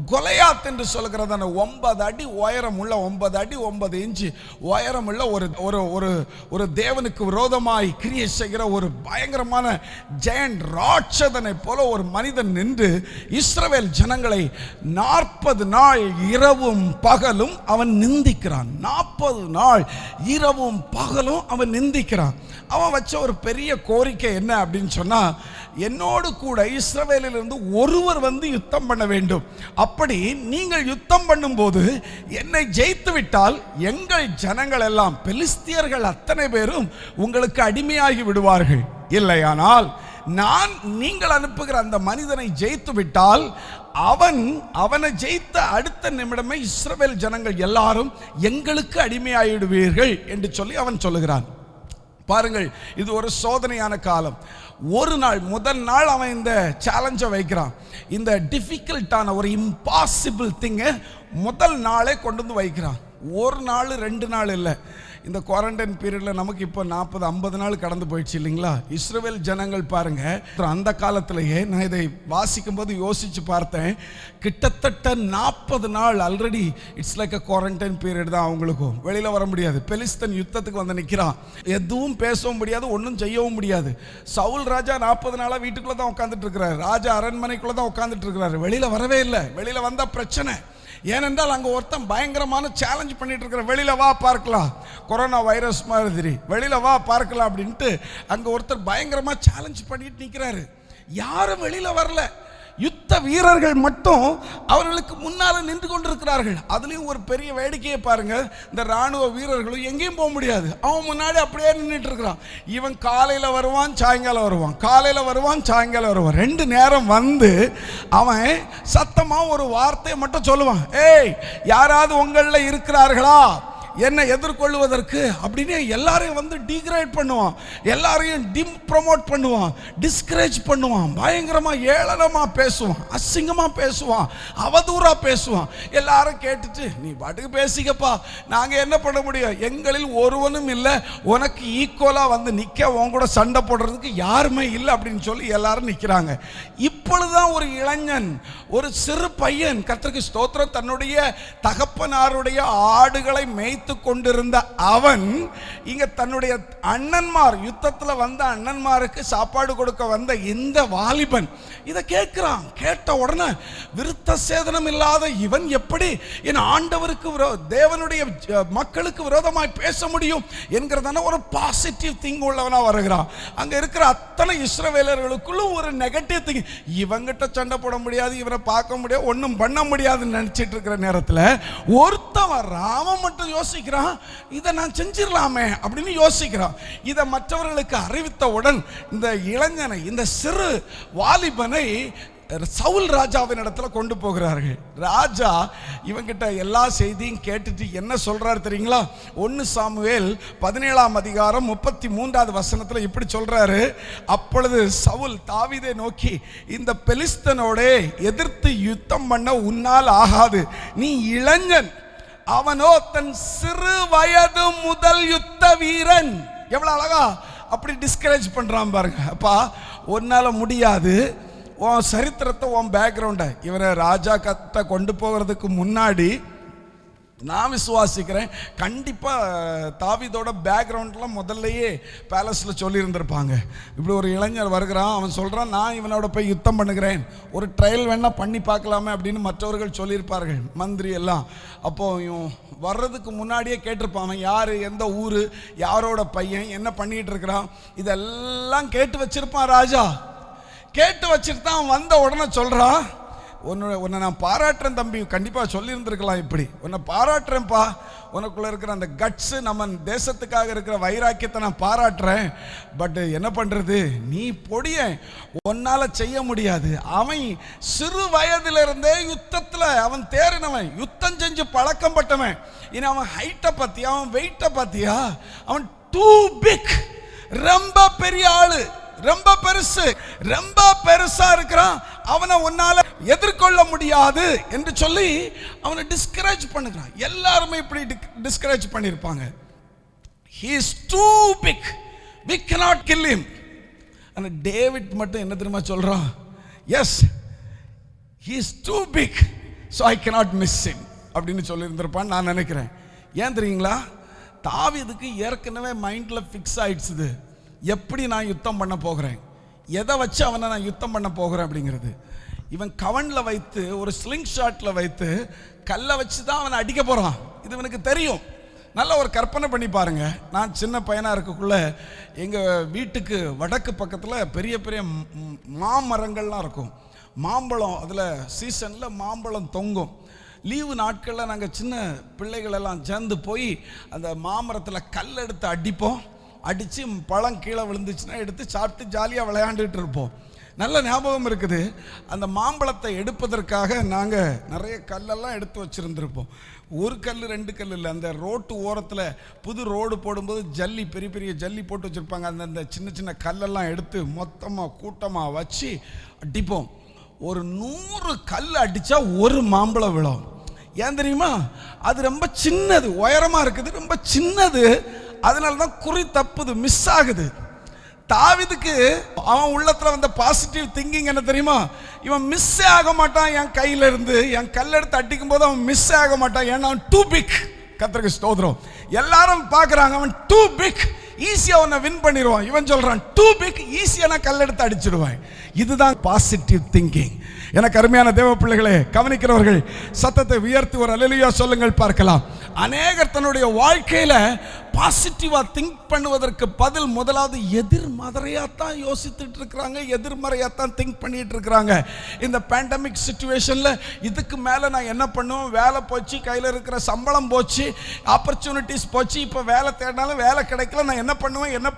கொலையாத் என்று சொல்கிறதான 9 அடி உயரம் உள்ள, 9 அடி 9 இன்ச்சு உயரம் உள்ள ஒரு தேவனுக்கு விரோதமாய் கிரியை செய்கிற ஒரு பயங்கரமான ஜெயண்ட் ராட்சதனை போல ஒரு மனிதன் நின்று இஸ்ரவேல் ஜனங்களை 40 நாள் இரவும் பகலும் அவன் நிந்திக்கிறான். 40 நாள் இரவும் பகலும் அவன் நிந்திக்கிறான். அவன் வச்ச ஒரு பெரிய கோரிக்கை என்ன அப்படின்னு சொன்னா, என்னோடு கூட இஸ்ரவேலில் இருந்து ஒருவர் வந்து யுத்தம் பண்ண வேண்டும். அப்படி நீங்கள் யுத்தம் பண்ணும்போது என்னை ஜெயித்து விட்டால் எங்கள் ஜனங்கள் எல்லாம், பெலிஸ்தியர்கள் அத்தனை பேரும் உங்களுக்கு அடிமையாகி விடுவார்கள். இல்லையானால் நீங்கள் அனுப்புகிற அந்த மனிதனை ஜெயித்து விட்டால் அவனை ஜெயித்த அடுத்த நிமிடமே இஸ்ரவேல் ஜனங்கள் எல்லாரும் எங்களுக்கு அடிமையாகிடுவீர்கள் என்று சொல்லி அவன் சொல்லுகிறான். பாருங்கள், இது ஒரு சோதனையான காலம். ஒரு நாள், முதல் நாள் அவன் இந்த சேலஞ்சை வைக்கிறான். இந்த டிஃபிகல்ட்டான ஒரு இம்பாசிபிள் திங்கை முதல் நாளே கொண்டு வந்து வைக்கிறான். ஒரு நாள் 2 நாள் இல்லை. இந்த குவாரண்டைன் பீரியட்ல நமக்கு இப்போ 40-50 நாள் கடந்து போயிடுச்சு இல்லைங்களா? இஸ்ரவேல் ஜனங்கள் பாருங்க, அந்த காலத்திலேயே நான் இதை வாசிக்கும் போது யோசிச்சு பார்த்தேன். கிட்டத்தட்ட 40 நாள் already it's like a quarantine period தான். அவங்களுக்கும் வெளியில வர முடியாது. பெலிஸ்தன் யுத்தத்துக்கு வந்து நிற்கிறான். எதுவும் பேசவும் முடியாது, ஒன்றும் செய்யவும் முடியாது. சவுல் ராஜா 40 நாளா வீட்டுக்குள்ள தான் உட்காந்துட்டு இருக்கிறாரு. ராஜா அரண்மனைக்குள்ள தான் உட்காந்துட்டு இருக்கிறாரு. வெளியில வரவே இல்லை. வெளியில வந்தா பிரச்சனை. ஏனென்றால் அங்க ஒருத்தன் பயங்கரமான சேலஞ்ச் பண்ணிட்டு இருக்கிற, வெளியில வா பார்க்கலாம், கொரோனா வைரஸ் மாதிரி வெளியில வா பார்க்கலாம் அப்படின்ட்டு அங்க ஒருத்தர் பயங்கரமா சேலஞ்ச் பண்ணிட்டு நிக்கிறாரு. யாரும் வெளியில வரல. யுத்த வீரர்கள் மட்டும் அவர்களுக்கு முன்னால நின்று கொண்டிருக்கிறார்கள். அதுலயும் ஒரு பெரிய வேடிக்கையை பாருங்க, இந்த ராணுவ வீரர்களும் எங்கேயும் போக முடியாது. அவன் முன்னாடி அப்படியே நின்றுட்டு இருக்கிறான். இவன் காலையில வருவான், சாயங்காலம் வருவான், காலையில வருவான், சாயங்காலம் வருவான். 2 நேரம் வந்து அவன் சத்தமா ஒரு வார்த்தையை மட்டும் சொல்லுவான், ஏய் யாராவது உங்களில் இருக்கிறார்களா என்னை எதிர்கொள்வதற்கு அப்படின்னு எல்லாரையும் வந்து டிகிரேட் பண்ணுவான், எல்லாரையும் ப்ரமோட் பண்ணுவான், டிஸ்கரேஜ் பண்ணுவான், பயங்கரமா ஏளனமா பேசுவான், அசிங்கமா பேசுவான், அவதூறா பேசுவான். எல்லாரும் கேட்டுட்டு நீ பாட்டுக்கு பேசிக்கப்பா, நாங்க என்ன பண்ண முடியும், எங்களில் ஒருவனும் இல்லை, உனக்கு ஈக்குவலா வந்து நிக்க உன் கூட சண்டை போடுறதுக்கு யாருமே இல்லை அப்படின்னு சொல்லி எல்லாரும் நிக்கிறாங்க. இப்பொழுதுதான் ஒரு இளைஞன், ஒரு சிறு பையன், கர்த்தருக்கு ஸ்தோத்திரம், தன்னுடைய தகப்பனாருடைய ஆடுகளை மேய்த்து வைத்து கொண்டிருந்த அவன் இங்க தன்னுடைய அண்ணன்மார், யுத்தத்துல வந்த அண்ணன்மாருக்கு சாப்பாடு கொடுக்க வந்த இந்த வாலிபன் இதை கேட்கிறான். கேட்ட உடனே விருத்த சேதனம் இல்லாத இவன் எப்படி என் ஆண்டவருக்கு தேவனுடைய மக்களுக்கு விரோதமாய் பேச முடியும் என்கிறதான ஒரு பாசிட்டிவ் திங் உள்ளவனா வருகிறான். அங்க இருக்கிற அத்தனை இஸ்ரவேலர்களுக்குள்ளும் ஒரு நெகட்டிவ் திங், இவங்கிட்ட சண்டை போட முடியாது, இவரை பார்க்க முடியாது, ஒன்றும் பண்ண முடியாதுன்னு நினைச்சிட்டு இருக்கிற நேரத்தில் ஒருத்தவன் ராமன் மட்டும் யோசிக்கிறான், இதை நான் செஞ்சிடலாமே அப்படின்னு யோசிக்கிறான். இதை மற்றவர்களுக்கு அறிவித்தவுடன் இந்த இளைஞனை, இந்த சிறு வாலிபனை சவுல் ராஜாவின் இடத்துல கொண்டு போகிறார்கள். ராஜா இவங்கிட்ட எல்லா செய்தியும் கேட்டுட்டு என்ன சொல்றாரு தெரியுங்களா? 1 சாமுவேல் 17ஆம் அதிகாரம் 33வது வசனத்துல இப்படி சொல்றாரு, அப்பொழுது சவுல் தாவீதை நோக்கி, இந்த பெலிஸ்தனோட எதிர்த்து யுத்தம் பண்ண உன்னால் ஆகாது, நீ இளைஞன், அவனோ தன் சிறு வயது முதல் யுத்த வீரன். எவ்வளவு அழகா அப்படி டிஸ்கரேஜ் பண்றான் பாருங்க. அப்பா உன்னால முடியாது, உன் சரித்திரத்தை, உன் பேக்ரவுண்டை, இவரை ராஜா கத்தை கொண்டு போகிறதுக்கு முன்னாடி நான் விசுவாசிக்கிறேன் கண்டிப்பாக தாவீதோட பேக்ரவுண்ட்லாம் முதல்லையே பேலஸில் சொல்லியிருந்திருப்பாங்க. இப்படி ஒரு இளைஞர் வருகிறான், அவன் சொல்கிறான், நான் இவனோட போய் யுத்தம் பண்ணுகிறேன், ஒரு ட்ரையல் வேணால் பண்ணி பார்க்கலாமே அப்படின்னு மற்றவர்கள் சொல்லியிருப்பார்கள், மந்திரி எல்லாம். அப்போது இவன் வர்றதுக்கு முன்னாடியே கேட்டிருப்பான், அவன் யார், எந்த ஊர், யாரோட பையன், என்ன பண்ணிகிட்டு இருக்கிறான், இதெல்லாம் கேட்டு வச்சிருப்பான் ராஜா. கேட்டு வச்சுட்டு தான் வந்த உடனே சொல்கிறான், உன்னை நான் பாராட்டுறேன் தம்பி, கண்டிப்பாக சொல்லியிருந்திருக்கலாம், இப்படி உன்னை பாராட்டுறேன்ப்பா, உனக்குள்ளே இருக்கிற அந்த கட்ஸு, நம்ம தேசத்துக்காக இருக்கிற வைராக்கியத்தை நான் பாராட்டுறேன். பட் என்ன பண்ணுறது, நீ பொடிய, உன்னால் செய்ய முடியாது. அவன் சிறு வயதிலிருந்தே யுத்தத்தில் அவன் தேறினவன், யுத்தம் செஞ்சு பழக்கம் பட்டவன். இனி அவன் ஹைட்டை பற்றியா, அவன் வெயிட்டை பற்றியா, அவன் டூ பிக், ரொம்ப பெரிய ஆளு, ரொம்ப பெருசு, ரொம்ப பெருசா இருக்கிறான், அவனை உன்னால எதிர்கொள்ள முடியாது என்று சொல்லி அவனை டிஸ்கரேஜ் பண்ணுகிறான். எல்லாருமே இப்படி டிஸ்கரேஜ் பண்ணிருப்பாங்க. he is too big, we cannot kill him. ஆனா டேவிட் மட்டும் என்ன தெரியுமா சொல்றான், yes he is too big so I cannot miss him அப்படின்னு சொல்லி இருந்திருப்பான் நான் நினைக்கிறேன். ஏன் தெரியுங்களா, தாவீதுக்கு ஏற்கனவே மைண்ட்ல ஃபிக்ஸ் ஆயிடுச்சு, எப்படி நான் யுத்தம் பண்ண போகிறேன், எதை வச்சு அவனை நான் யுத்தம் பண்ண போகிறேன் அப்படிங்கிறது. இவன் கவனில் வைத்து, ஒரு ஸ்லிங் ஷாட்டில் வைத்து கல்லை வச்சு தான் அவனை அடிக்க போகிறான், இது இவனுக்கு தெரியும். நல்ல ஒரு கற்பனை பண்ணி பாருங்க. நான் சின்ன பையனாக இருக்கக்குள்ள எங்கள் வீட்டுக்கு வடக்கு பக்கத்தில் பெரிய பெரிய மாமரங்கள்லாம் இருக்கும், மாம்பழம், அதில் சீசனில் மாம்பழம் தொங்கும். லீவு நாட்களில் நாங்கள் சின்ன பிள்ளைகளெல்லாம் சேர்ந்து போய் அந்த மாமரத்தில் கல் எடுத்து அடிப்போம், அடித்து பழம் கீழே விழுந்துச்சுன்னா எடுத்து சாப்பிட்டு ஜாலியாக விளையாண்டுட்டு இருப்போம். நல்ல ஞாபகம் இருக்குது. அந்த மாம்பழத்தை எடுப்பதற்காக நாங்கள் நிறைய கல்லெல்லாம் எடுத்து வச்சுருந்துருப்போம். ஒரு கல் 2 கல் இல்லை, அந்த ரோட்டு ஓரத்தில் புது ரோடு போடும்போது ஜல்லி, பெரிய பெரிய ஜல்லி போட்டு வச்சுருப்பாங்க, அந்த சின்ன சின்ன கல்லெல்லாம் எடுத்து மொத்தமாக கூட்டமாக வச்சு அடிப்போம். ஒரு 100 கல் அடித்தா ஒரு மாம்பழம் விழும். ஏன் தெரியுமா, அது ரொம்ப சின்னது, உயரமாக இருக்குது, ரொம்ப சின்னது, அதனால தான் குறி தப்புது, மிஸ் ஆகுது. தாவீதுக்கு அவன் உள்ளத்துல வந்த பாசிட்டிவ் திங்கிங் என்ன தெரியுமா, இவன் மிஸ் ஆக மாட்டான், என் கையில இருந்து என் கல் எடுத்து அடிக்கும் போது அவன் மிஸ் ஆக மாட்டான், ஏன்னா அவன் டூ பிக். கர்த்தருக்கு ஸ்தோத்திரம். எல்லாரும் பார்க்குறாங்க, அவன் டூ பிக், ஈஸியாக அவனை வின் பண்ணிடுவான். இவன் சொல்றான், டூ பிக், ஈஸியாக நான் கல் எடுத்து அடிச்சிடுவான். இதுதான் பாசிட்டிவ் திங்கிங். எனக்கு அருமையான தேவ பிள்ளைகளே, கவனிக்கிறவர்கள் சத்தத்தை உயர்த்தி ஒரு அல்லேலூயா சொல்லுங்கள் பார்க்கலாம். அநேகர் தன்னுடைய வாழ்க்கையில பாசிட்டிவா திங்க் பண்ணுவதற்கு பதில் முதலாவது எதிர்மறையாத்தான் யோசித்துட்டு இருக்கிறாங்க, எதிர்மறையாத்தான் திங்க் பண்ணிட்டு இருக்கிறாங்க. இந்த பேண்டமிக் சிச்சுவேஷன்ல இதுக்கு மேல நான் என்ன பண்ணுவேன், வேலை போச்சு, கையில் இருக்கிற சம்பளம் போச்சு, ஆப்பர்ச்சுனிட்டிஸ் போச்சு, இப்போ வேலை தேடினாலும் வேலை கிடைக்கல, நான் என்ன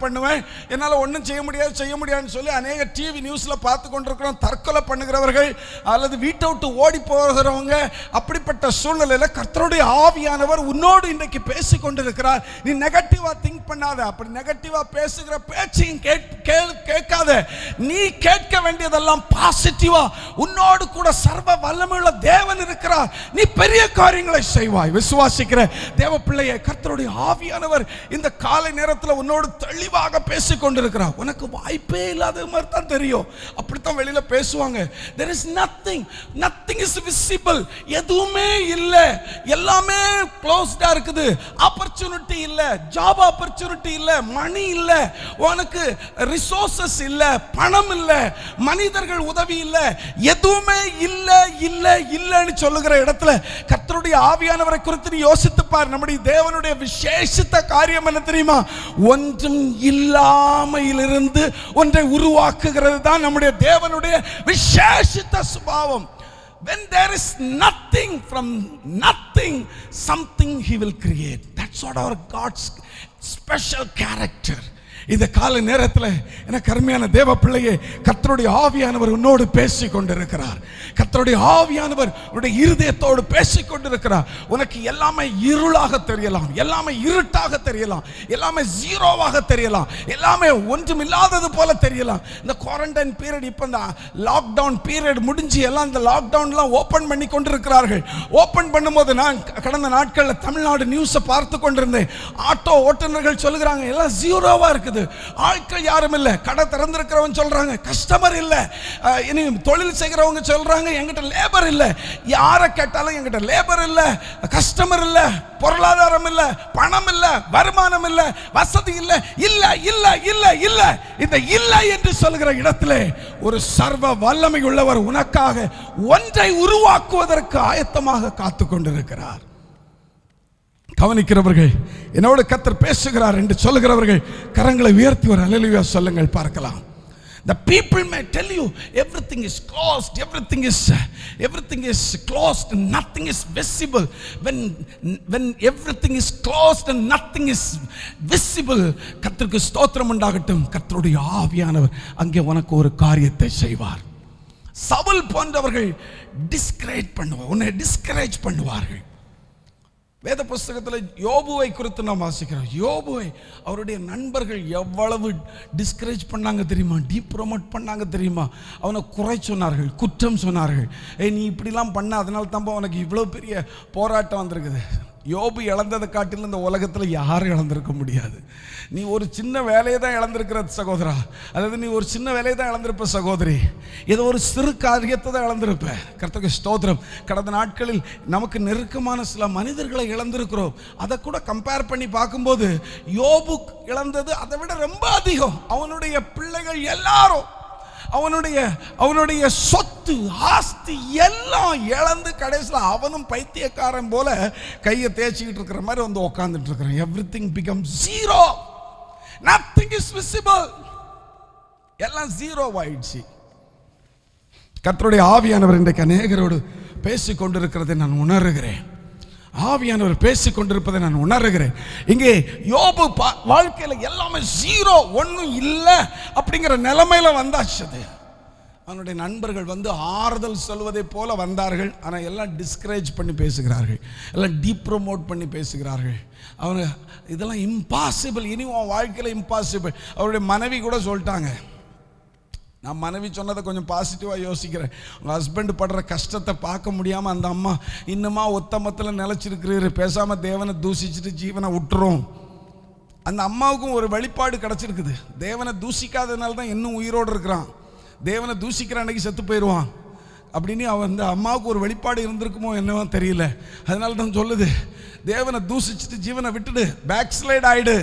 பண்ணுவேன், என்னால் ஒன்றும் செய்ய முடியாதுன்னு சொல்லி அநேக டிவி நியூஸ்ல பார்த்து கொண்டிருக்கிறோம். தற்கொலை பண்ணுகிறவர்கள் அல்லது வீட்டை விட்டு ஓடி போகிறவங்க, அப்படிப்பட்ட சூழ்நிலையில கர்த்தருடைய ஆவியானவர் உன்னோடு இன்றைக்கு பேசிக் கொண்டிருக்கிறார். நீ நெகட்டிவா திங்க் பண்ணாத, அப்படி நெகட்டிவா பேசுகிற பேச்சையும் கேட்காத. நீ கேட்க வேண்டியதெல்லாம் பாசிட்டிவா, உன்னோடு கூட சர்வ வல்லமையுள்ள தேவன் இருக்கிறார், நீ பெரிய காரியங்களை செய்வாய். விசுவாசிக்கிற தேவ பிள்ளையை, கர்த்தருடைய ஆவியானவர் இந்த காலை நேரத்தில் உன்னோடு தெளிவாக பேசிக் கொண்டிருக்கிறார். உனக்கு வாய்ப்பே இல்லாத மாதிரி தான் தெரியும், அப்படித்தான் வெளியில பேசுவாங்க. there is nothing is visible. எதுவுமே இல்ல, எல்லாமே க்ளோஸ்டா இருக்குது. ஆப்பர்ச்சுனிட்டி இல்ல, ஜாப் ஆப்பர்ச்சுனிட்டி இல்ல, மணி இல்ல, உனக்கு ரிசோர்சஸ் இல்ல, பணம் இல்ல, மனிதர்கள் உதவி இல்ல, எதுவுமே இல்ல இல்ல இல்லன்னு சொல்லுகிற இடத்துல கர்த்தருடைய ஆவியானவரை குறித்து நீ யோசித்து பார். நம்முடைய தேவனுடைய விசேஷித்த காரியம் என்ன தெரியுமா? ஒன்றும் இல்லாமையிலிருந்து ஒன்றை உருவாக்குகிறது தான் நம்முடைய தேவனுடைய விசேஷித்த சுபாவம். When there is nothing, from nothing something he will create. That's what our God's special character. இந்த கால நேரத்தில் எனக்கு அருமையான தேவ பிள்ளையே, கர்த்தருடைய ஆவியானவர் உன்னோடு பேசிக் கொண்டிருக்கிறார். கர்த்தருடைய ஆவியானவர் உன்னுடைய இருதயத்தோடு பேசிக் கொண்டிருக்கிறார். உனக்கு எல்லாமே இருளாக தெரியலாம், எல்லாமே இருட்டாக தெரியலாம், எல்லாமே ஜீரோவாக தெரியலாம், எல்லாமே ஒன்றும் இல்லாதது போல தெரியலாம். இந்த குவாரண்டைன் பீரியட், இப்போ இந்த லாக்டவுன் பீரியட் முடிஞ்சு எல்லாம் இந்த லாக்டவுன்லாம் ஓப்பன் பண்ணி கொண்டிருக்கிறார்கள். ஓப்பன் பண்ணும்போது நான் கடந்த நாட்களில் தமிழ்நாடு நியூஸை பார்த்து கொண்டிருந்தேன். ஆட்டோ ஓட்டுநர்கள் சொல்லுகிறாங்க எல்லாம் ஜீரோவா இருக்குது, ஆட்கள் யாரும் இல்ல. கடை திறந்திருக்கிறவங்க சொல்றாங்க கஸ்டமர் இல்ல. இனி தொழில் செய்கிறவங்க சொல்றாங்க என்கிட்ட லேபர் இல்ல. யாரை கேட்டாலும் என்கிட்ட லேபர் இல்ல, கஸ்டமர் இல்ல, பொருளாதாரம் இல்ல, பணம் இல்ல, வருமானம் இல்ல, வசதி இல்ல, இல்ல இல்ல இல்ல இல்ல. இந்த இல்ல என்று சொல்கிற இடத்திலே ஒரு சர்வ வல்லமை உள்ளவர் உனக்காக ஒன்றை உருவாக்குவதற்கு ஆயத்தமாக காத்து கொண்டிருக்கிறார். கவனிக்கிறவர்கள், என்னோடு கர்த்தர் பேசுகிறார் என்று சொல்லுகிறவர்கள் கரங்களை உயர்த்தி ஒரு அல்லேலூயா சொல்லுங்கள் பார்க்கலாம். The people may tell you everything is closed, everything is closed and nothing is visible. When everything is closed and nothing is visible, கர்த்தருக்கு ஸ்தோத்திரம் உண்டாகட்டும். கர்த்தருடைய ஆவியானவர் அங்கே உனக்கு ஒரு காரியத்தை செய்வார். சவுல் போன்றவர்கள் உன்னை டிஸ்கரேஜ் பண்ணுவார்கள். வேத புஸ்தகத்தில் யோபுவை குறித்து நாம் வாசிக்கிறோம். யோபுவை அவருடைய நண்பர்கள் எவ்வளவு டிஸ்கரேஜ் பண்ணாங்க தெரியுமா? டீப்ரமோட் பண்ணாங்க தெரியுமா? அவனை குறை சொன்னார்கள், குற்றம் சொன்னார்கள். நீ இப்படிலாம் பண்ண, அதனால தான் உனக்கு இவ்வளோ பெரிய போராட்டம் வந்திருக்குது. யோபு இழந்ததை காட்டிலும் இந்த உலகத்தில் யாரும் இழந்திருக்க முடியாது. நீ ஒரு சின்ன வேலையை தான் இழந்திருக்கிற சகோதரா, அதாவது நீ ஒரு சின்ன வேலையை தான் இழந்திருப்ப சகோதரி, ஏதோ ஒரு சிறு காரியத்தை தான் இழந்திருப்ப. கர்த்தருக்கு ஸ்தோத்திரம். கடந்த நாட்களில் நமக்கு நெருக்கமான சில மனிதர்களை இழந்திருக்கிறோம். அதை கூட கம்பேர் பண்ணி பார்க்கும்போது யோபு இழந்தது அதை விட ரொம்ப அதிகம். அவனுடைய பிள்ளைகள் எல்லாரும், அவனுடைய சொத்து ஆஸ்தி எல்லாம் இழந்து கடைசியில் அவனும் பைத்தியக்காரன் போல கையை தேய்ச்சிக்கிட்டு இருக்கிற மாதிரி வந்து உட்கார்ந்துட்டு இருக்கிறான். Everything become zero, nothing is visible, எல்லாம் ஜீரோ ஆயிடுச்சு. கர்த்தருடைய ஆவியானவர் இன்றைக்கு அநேகரோடு பேசிக் கொண்டிருக்கிறதை நான் உணர்கிறேன். ஆவியானவர் பேசிக் கொண்டிருப்பதை நான் உணர்கிறேன். இங்கே யோபு வாழ்க்கையில் எல்லாமே ஜீரோ, ஒன்றும் இல்லை அப்படிங்கிற நிலைமையில வந்தாச்சு. அவனுடைய நண்பர்கள் வந்து ஆறுதல் சொல்வதை போல வந்தார்கள். ஆனால் எல்லாம் டிஸ்கரேஜ் பண்ணி பேசுகிறார்கள், எல்லாம் டீப்ரமோட் பண்ணி பேசுகிறார்கள். அவங்க இதெல்லாம் இம்பாசிபிள், இனி உன் வாழ்க்கையில் இம்பாசிபிள். அவருடைய மனைவி கூட சொல்லிட்டாங்க. நான் மனைவி சொன்னதை கொஞ்சம் பாசிட்டிவாக யோசிக்கிறேன். உங்கள் ஹஸ்பண்ட் படுற கஷ்டத்தை பார்க்க முடியாமல் அந்த அம்மா இன்னுமா ஒத்தமத்தில் நிலச்சிருக்கிறீரு, பேசாமல் தேவனை தூசிச்சுட்டு ஜீவனை விட்டுரும். அந்த அம்மாவுக்கும் ஒரு வெளிப்பாடு கிடச்சிருக்குது. தேவனை தூசிக்காததுனால தான் இன்னும் உயிரோடு இருக்கிறான். தேவனை தூசிக்கிற அன்னைக்கு செத்து போயிடுவான் அப்படின்னு அந்த அம்மாவுக்கு ஒரு வெளிப்பாடு இருந்திருக்குமோ என்னவோ தெரியல. அதனால தான் சொல்லுது, தேவனை தூசிச்சுட்டு ஜீவனை விட்டுடு, பேக் ஸ்லைட் ஆயிடு.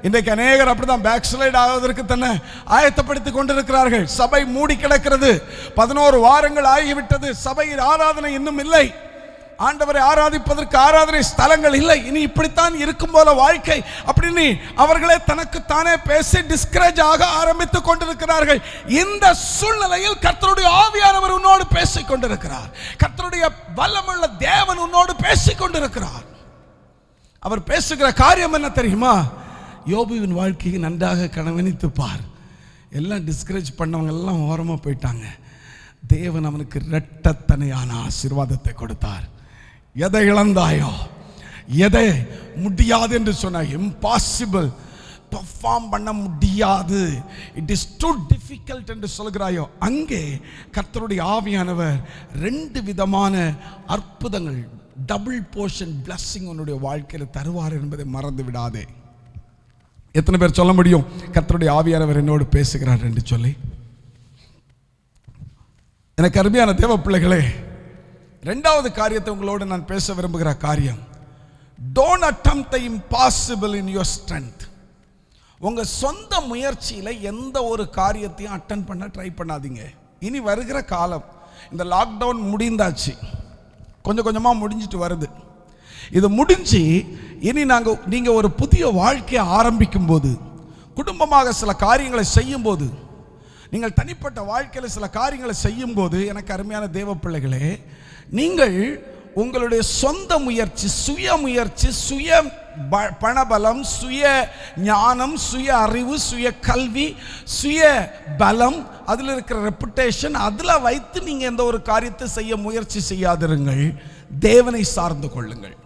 இன்றைக்கு அநேகர் அப்படிதான் பேக் ஸ்லைட் ஆவதற்கு தன்னை ஆயத்தப்படுத்தி கொண்டிருக்கிறார்கள். சபை மூடி கிடக்கிறது, 11 வாரங்கள் ஆகிவிட்டது, சபையில் ஆராதனை இன்னும் இல்லை, ஆண்டவரை ஆராதிப்பதற்கு ஆராதனை ஸ்தலங்கள் இல்லை, இனி இப்படித்தான் இருக்கும் போல வாழ்க்கை அப்படின்னு அவர்களே தனக்கு தானே பேசி டிஸ்கரேஜ் ஆக ஆரம்பித்துக் கொண்டிருக்கிறார்கள். இந்த சூழ்நிலையில் கர்த்தருடைய ஆவியானவர் உன்னோடு பேசிக் கொண்டிருக்கிறார். கர்த்தருடைய வல்லமையுள்ள தேவன் உன்னோடு பேசிக் கொண்டிருக்கிறார். அவர் பேசுகிற காரியம் என்ன தெரியுமா? யோபுவின் வாழ்க்கையை நன்றாக கவனித்து பார். எல்லாம் டிஸ்கரேஜ் பண்ணவங்க எல்லாம் ஓரமாக போயிட்டாங்க. தேவன் அவனுக்கு இரட்டத்தனையான ஆசீர்வாதத்தை கொடுத்தார். எதை இழந்தாயோ, எதை முடியாது என்று சொன்ன இம்பாசிபிள் பெர்ஃபார்ம் பண்ண முடியாது, இட் இஸ் டூ டிஃபிகல்ட் என்று சொல்கிறாயோ, அங்கே கர்த்தருடைய ஆவியானவர் 2 விதமான அற்புதங்கள், டபுள் போர்ஷன் பிளஸிங் உன்னுடைய வாழ்க்கையில் தருவார் என்பதை மறந்து விடாதே. எத்தனை பேர் சொல்ல முடியும் கர்த்தருடைய ஆவியானவர் என்னோடு பேசுகிறார் என்று சொல்லி? எனக்கு அருமையான தேவ பிள்ளைகளே, 2வது காரியத்தை உங்களோடு நான் பேச விரும்புகிற காரியம், don't attempt the impossible in your strength. உங்க சொந்த முயற்சியில எந்த ஒரு காரியத்தையும் அட்டெண்ட் பண்ண ட்ரை பண்ணாதீங்க. இனி வருகிற காலம், இந்த லாக்டவுன் முடிந்தாச்சு, கொஞ்சம் கொஞ்சமா முடிஞ்சிட்டு வருது. இது முடிஞ்சு இனி நீங்க ஒரு புதிய வாழ்க்கையை ஆரம்பிக்கும் போது, குடும்பமாக சில காரியங்களை செய்யும் போது, நீங்கள் தனிப்பட்ட வாழ்க்கையில் சில காரியங்களை செய்யும் போது, எனக்கு அருமையான தேவ பிள்ளைகளே, நீங்கள் உங்களுடைய சொந்த முயற்சி, சுய முயற்சி, சுய பணபலம், சுய ஞானம், சுய அறிவு, சுய கல்வி, சுய பலம், அதில் இருக்கிற ரெப்புடேஷன், அதில் வைத்து நீங்கள் எந்த ஒரு காரியத்தை செய்ய முயற்சி செய்யாதிருங்கள். தேவனை சார்ந்து கொள்ளுங்கள்.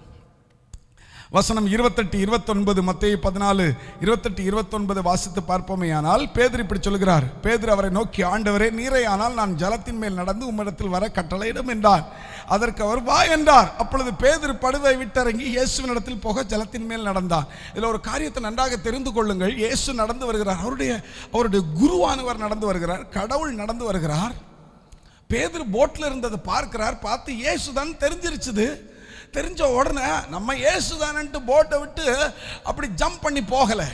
வசனம் 28, 29, மத்தேயு 14, 28, 29 வாசித்து பார்ப்போமே. ஆனால் பேதுரு இப்படி சொல்கிறார். பேதுரு அவரை நோக்கி, ஆண்டவரே, நீரே ஆனால் நான் ஜலத்தின் மேல் நடந்து உம்மிடத்தில் வர கட்டளையிடும் என்றார். அதற்கு அவர், வா என்றார். அப்பொழுது பேதுரு படவை விட்டிறங்கி இயேசுவின் இடத்தில் போக ஜலத்தின் மேல் நடந்தார். இதில் ஒரு காரியத்தை நன்றாக தெரிந்து கொள்ளுங்கள். இயேசு நடந்து வருகிறார், அவருடைய குருவானவர் நடந்து வருகிறார், கடவுள் நடந்து வருகிறார். பேதுரு போட்டில் இருந்ததை பார்க்கிறார். பார்த்து இயேசுதான் தெரிஞ்சிருச்சுது. தெரிஞ்ச உடனே நம்ம இயேசுதானன்ட்டு போட்டை விட்டு அப்படி ஜம்ப் பண்ணி போகலை.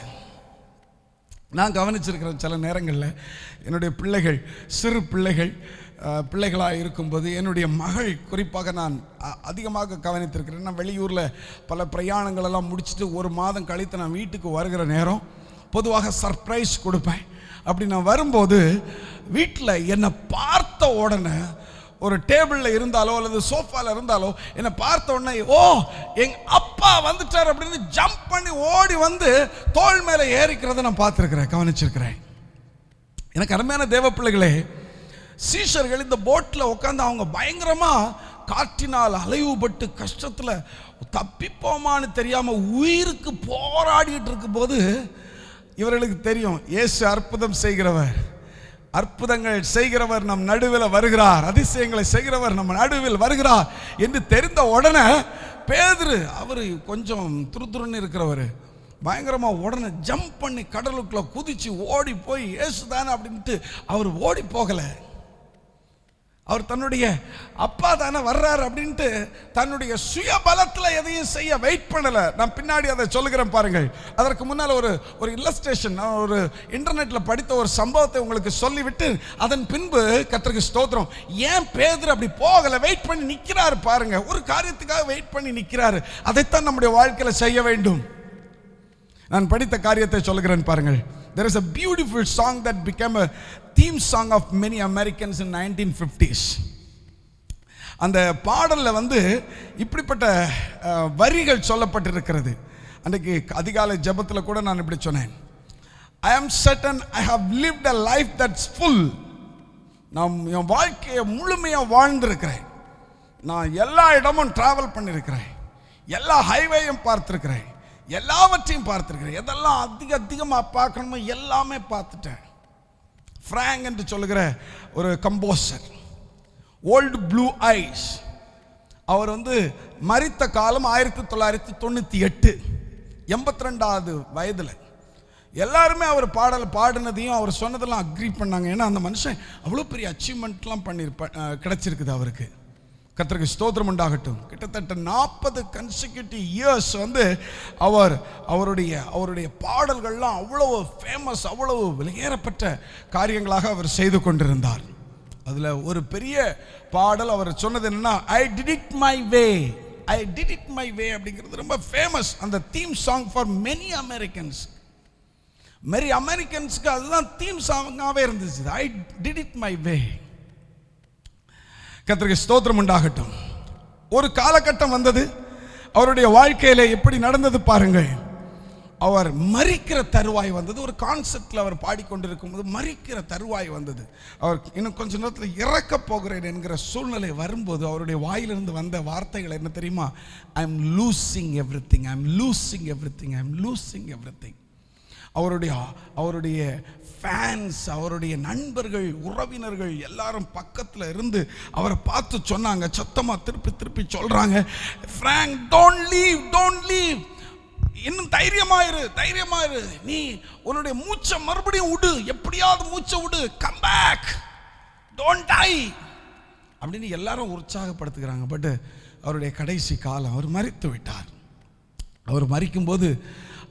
நான் கவனிச்சிருக்கிறேன், சில நேரங்களில் என்னுடைய பிள்ளைகள், சிறு பிள்ளைகளாக இருக்கும்போது, என்னுடைய மகள் குறிப்பாக நான் அதிகமாக கவனித்திருக்கிறேன். நான் வெளியூரில் பல பிரயாணங்களெல்லாம் முடிச்சுட்டு 1 மாதம் கழித்து நான் வீட்டுக்கு வருகிற நேரம் பொதுவாக சர்ப்ரைஸ் கொடுப்பேன். அப்படி நான் வரும்போது வீட்டில் என்னை பார்த்த உடனே, ஒரு டேபிளில் இருந்தாலோ அல்லது சோஃபாவில் இருந்தாலோ, என்னை பார்த்த உடனே, ஓ எங்க அப்பா வந்துட்டார் அப்படின்னு ஜம்ப் பண்ணி ஓடி வந்து தோள் மேலே ஏறிக்கிறத நான் பார்த்துருக்கிறேன், கவனிச்சிருக்கிறேன். எனக்கு அருமையான தேவ பிள்ளைகளே, சீஷர்கள் இந்த போட்டில் உட்காந்து அவங்க பயங்கரமாக காற்றினால் அலைவுபட்டு கஷ்டத்தில் தப்பிப்போமான்னு தெரியாமல் உயிருக்கு போராடிட்டு இருக்கும் போது, இவர்களுக்கு தெரியும் இயேசு அற்புதம் செய்கிறவர், அற்புதங்கள் செய்கிறவர் நம் நடுவில் வருகிறார், அதிசயங்களை செய்கிறவர் நம்ம நடுவில் வருகிறார் என்று தெரிந்த உடனே பேதுரு, அவர் கொஞ்சம் துருதுருன்னு இருக்கிறவர், பயங்கரமாக உடனே ஜம்ப் பண்ணி கடலுக்குள்ள குதிச்சு ஓடி போய் இயேசுதானே அப்படின்ட்டு அவர் ஓடி போகலை. அவர் தன்னுடைய அப்பா தானே வர்றாரு அப்படின்ட்டு தன்னுடைய சுய பலத்தில் எதையும் செய்ய வெயிட் பண்ணலை. நான் பின்னாடி அதை சொல்லுகிறேன் பாருங்கள். அதற்கு முன்னால் ஒரு இல்லஸ்ட்ரேஷன், நான் ஒரு இன்டர்நெட்டில் படித்த ஒரு சம்பவத்தை உங்களுக்கு சொல்லிவிட்டு அதன் பின்பு கர்த்தருக்கு ஸ்தோத்திரம். ஏன் பேதுரு அப்படி போகலை, வெயிட் பண்ணி நிற்கிறாரு பாருங்க. ஒரு காரியத்துக்காக வெயிட் பண்ணி நிற்கிறாரு. அதைத்தான் நம்முடைய வாழ்க்கையில் செய்ய வேண்டும். நான் படித்த காரியத்தை சொல்லுகிறேன் பாருங்கள். There is a beautiful song that became a theme song of many Americans in 1950s. அந்த பாடலில் இப்படிப்பட்ட வரிகள் சொல்லப்பட்டிருக்கிறது. அன்றைக்கு அதிகாலை ஜெபத்தில் கூட நான் இப்படி சொன்னேன். I am certain I have lived a life that's full. நான் என் வாழ்க்கையை முழுமையாக வாழ்ந்திருக்கிறேன். நான் எல்லா இடமும் டிராவல் பண்ணியிருக்கிறேன், எல்லா ஹைவேயும் பார்த்துருக்கிறேன், எல்லாவற்றையும் பார்த்துருக்கிறேன். எதெல்லாம் அதிகமாக பார்க்கணுமோ எல்லாமே பார்த்துட்டேன். ஃப்ராங்க் என்று சொல்லுகிற ஒரு கம்போசர், ஓல்டு ப்ளூ ஐஸ், அவர் மரித்த காலம் 1998, 82வது வயதில். எல்லாருமே அவர் பாடினதையும் அவர் சொன்னதெல்லாம் அக்ரி பண்ணாங்க. ஏன்னா அந்த மனுஷன் அவ்வளோ பெரிய அச்சீவ்மெண்ட்லாம் கிடைச்சிருக்குது அவருக்கு. கர்த்தருக்கு ஸ்தோத்திரம் உண்டாகட்டும். கிட்டத்தட்ட 40 கன்சிக்யூட்டிவ் இயர்ஸ் அவருடைய பாடல்கள்லாம் அவ்வளவு ஃபேமஸ், அவ்வளவு வெளியேறப்பட்ட காரியங்களாக அவர் செய்து கொண்டிருந்தார். அதில் ஒரு பெரிய பாடல் அவர் சொன்னது என்னன்னா, I did it my way. I did it my way அப்படிங்கிறது ரொம்ப ஃபேமஸ். அந்த தீம் சாங் ஃபார் மெனி அமெரிக்கன்ஸ்க்கு அதுதான் தீம் சாங்காகவே இருந்துச்சு. I did it my way. கர்த்தருக்கு ஸ்தோத்திரம் உண்டாகட்டும். ஒரு காலகட்டம் வந்தது அவருடைய வாழ்க்கையில. எப்படி நடந்தது பாருங்கள். அவர் மரிக்கிற தருவாய் வந்தது. ஒரு கான்செப்ட்ல அவர் பாடிக்கொண்டிருக்கும் போது மரிக்கிற தருவாய் வந்தது. அவர் இன்னும் கொஞ்ச நேரத்தில் இறக்க போகிறேன் என்கிற சூழ்நிலை வரும்போது அவருடைய வாயிலிருந்து வந்த வார்த்தைகள் என்ன தெரியுமா? I am losing everything, I am losing everything, I am losing everything. அவருடைய ஃபேன்ஸ், அவருடைய நண்பர்கள், உறவினர்கள் எல்லாரும் பக்கத்தில் இருந்து அவரை பார்த்து சொன்னாங்க, சத்தமா திருப்பி திருப்பி சொல்றாங்க, Frank don't leave, don't leave, இன்னும் தைரியமாயிரு, தைரியமாயிரு, நீ உன்னுடைய மூச்சை மறுபடியும் விடு, எப்படியாவது மூச்சை விடு, கம் பேக், டோன்ட் டை அப்படின்னு எல்லாரும் உற்சாகப்படுத்துகிறாங்க. பட் அவருடைய கடைசி காலம், அவர் மரித்து விட்டார். அவர் மரிக்கும் போது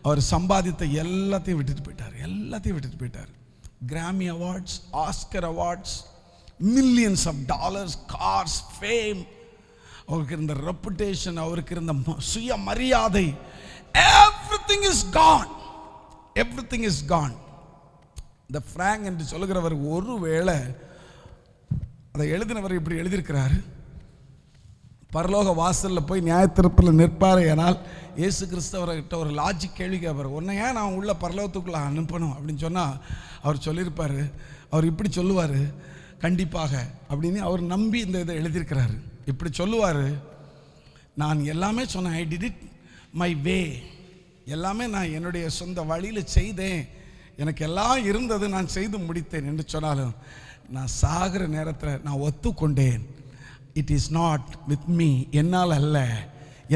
அவர் சம்பாதித்த எல்லாத்தையும் விட்டுட்டு போயிட்டார், எல்லாத்தையும் விட்டுட்டு போயிட்டார். Grammy awards, Oscar awards, millions of dollars, cars, fame, அவருக்கு இருந்த ரெப்புடேஷன், அவருக்கு இருந்த சுய மரியாதை, everything is gone, everything is gone. இந்த ஃப்ராங்க் என்று சொல்லுகிறவர் ஒருவேளை அதை எழுதினவர் இப்படி எழுதியிருக்கிறார், பரலோக வாசலில் போய் நியாயத்தீர்ப்பில் நிற்பார் ஏனால் இயேசு கிறிஸ்தவர்கிட்ட ஒரு லாஜிக் கேள்வி கேட்பார், உன்னை ஏன் நான் உள்ள பரலோகத்துக்குள்ளே அனுப்பணும் அப்படின்னு சொன்னால் அவர் சொல்லியிருப்பார், அவர் இப்படி சொல்லுவார், கண்டிப்பாக அப்படின்னு அவர் நம்பி இந்த இதை எழுதியிருக்கிறாரு. இப்படி சொல்லுவார், நான் எல்லாமே சொன்னேன், I did it my way, எல்லாமே நான் என்னுடைய சொந்த வழியில் செய்தேன், எனக்கு எல்லாம் இருந்தது, நான் செய்து முடித்தேன் என்று சொன்னாலும் நான் சாகிற நேரத்தில் நான் ஒத்துக்கொண்டேன், it is not with me, என்னால் அல்ல,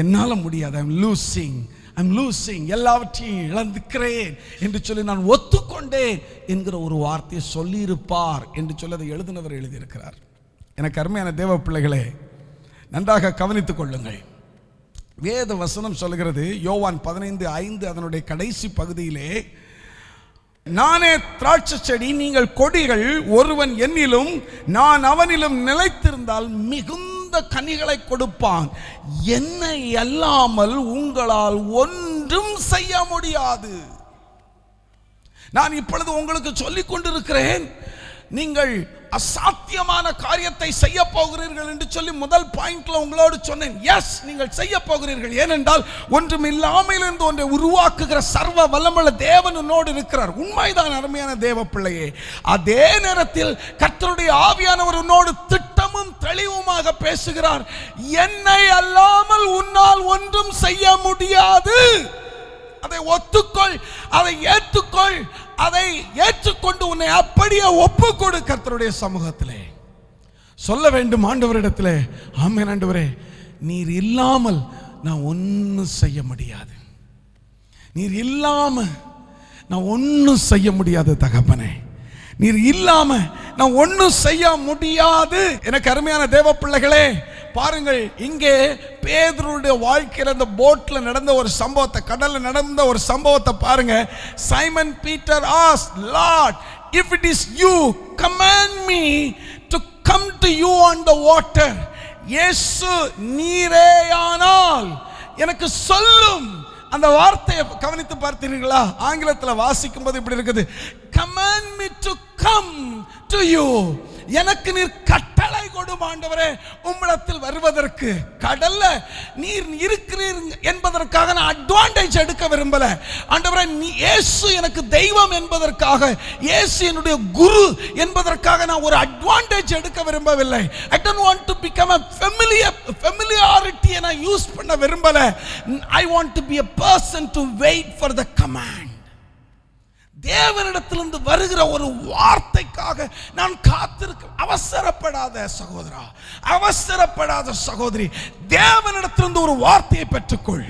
என்னால் முடியாது, ஐ எம் லூசிங், எல்லாவற்றையும் இழந்துக்கிறேன் என்று சொல்லி நான் ஒத்துக்கொண்டேன் என்கிற ஒரு வார்த்தையை சொல்லியிருப்பார் என்று சொல்லி அதை எழுதினவர் எழுதியிருக்கிறார். எனக்கு அருமையான தேவ பிள்ளைகளே, நன்றாக கவனித்துக் கொள்ளுங்கள். வேத வசனம் சொல்லுகிறது, யோவான் 15:5 அதனுடைய கடைசி பகுதியிலே, நானே திராட்சை செடி, நீங்கள் கொடிகள், ஒருவன் என்னிலும் நான் அவனிலும் நிலைத்திருந்தால் மிகுந்த கனிகளை கொடுப்பான், என்னை அல்லாமல் உங்களால் ஒன்றும் செய்ய முடியாது. நான் இப்பொழுது உங்களுக்கு சொல்லிக் கொண்டிருக்கிறேன், நீங்கள் அசாத்தியமான காரியத்தை செய்ய போகிறீர்கள் என்று சொல்லி முதல் பாயிண்ட்ல உங்களோடு சொன்னேன். எஸ், நீங்கள் செய்ய போகிறீர்கள். ஏனென்றால் ஒன்றும் இல்லாமல் இருந்து ஒன்றை உருவாக்குகிற சர்வ வல்லமையுள்ள தேவன் உன்னோடு இருக்கிறார். உண்மைதான் அருமையான தேவ பிள்ளையே. அதே நேரத்தில் கர்த்தருடைய ஆவியானவர் உன்னோடு திட்டமும் தெளிவுமாக பேசுகிறார். என்னை அல்லாமல் உன்னால் ஒன்றும் செய்ய முடியாது. அதை ஒத்துக்கொள், அதை ஏற்றுக்கொள், அதை ஏற்றுக்கொண்டு உன்னை அப்படியே ஒப்புக்கொடு. கர்த்தருடைய சமூகத்திலே சொல்ல வேண்டும் ஆண்டவரிடத்திலே, ஆமென் ஆண்டவரே, நீர் இல்லாமல் நான் ஒன்றும் செய்ய முடியாது, நீர் இல்லாம நான் ஒன்றும் செய்ய முடியாது தகப்பனே, நீர் இல்லாம நான் ஒன்றும் செய்ய முடியாது. எனக்கு அருமையான தேவ பிள்ளைகளே, பாருங்கள், இங்கே பேதுருடைய வாழ்க்கையில் அந்த போட்ல நடந்த ஒரு சம்பவத்தை, கடல்ல நடந்த ஒரு சம்பவத்தை பாருங்க. Simon Peter asked, Lord, if it is you, command me to come to you on the water. இயேசு நீரேயானால் எனக்கு சொல்லும். அந்த வார்த்தையை கவனித்து பார்த்தீர்களா? ஆங்கிலத்தில் வாசிக்கும் போது இப்படி இருக்குது, command me to come to you. எனக்கு நீர் கட்டளை கொடும் ஆண்டவரே, உம்மிடத்தில் வருவதற்கு. கடல்ல நீர் இருக்கிறீர் என்பதற்காக நான் அட்வான்டேஜ் எடுக்க விரும்பல ஆண்டவரே. இயேசு எனக்கு தெய்வம் என்பதற்காக, இயேசு என்னுடைய குரு என்பதற்காக நான் ஒரு அட்வான்டேஜ் எடுக்க விரும்பவில்லை. I don't want to become a familiarity என யூஸ் பண்ண விரும்பல. I want to be a person to wait for the command. தேவனிடத்திலிருந்து வருகிற ஒரு வார்த்தைக்காக நான் காத்திருக்க. அவசரப்படாத சகோதரா, அவசரப்படாத சகோதரி, தேவனிடத்திலிருந்து ஒரு வார்த்தையை பெற்றுக்கொள்.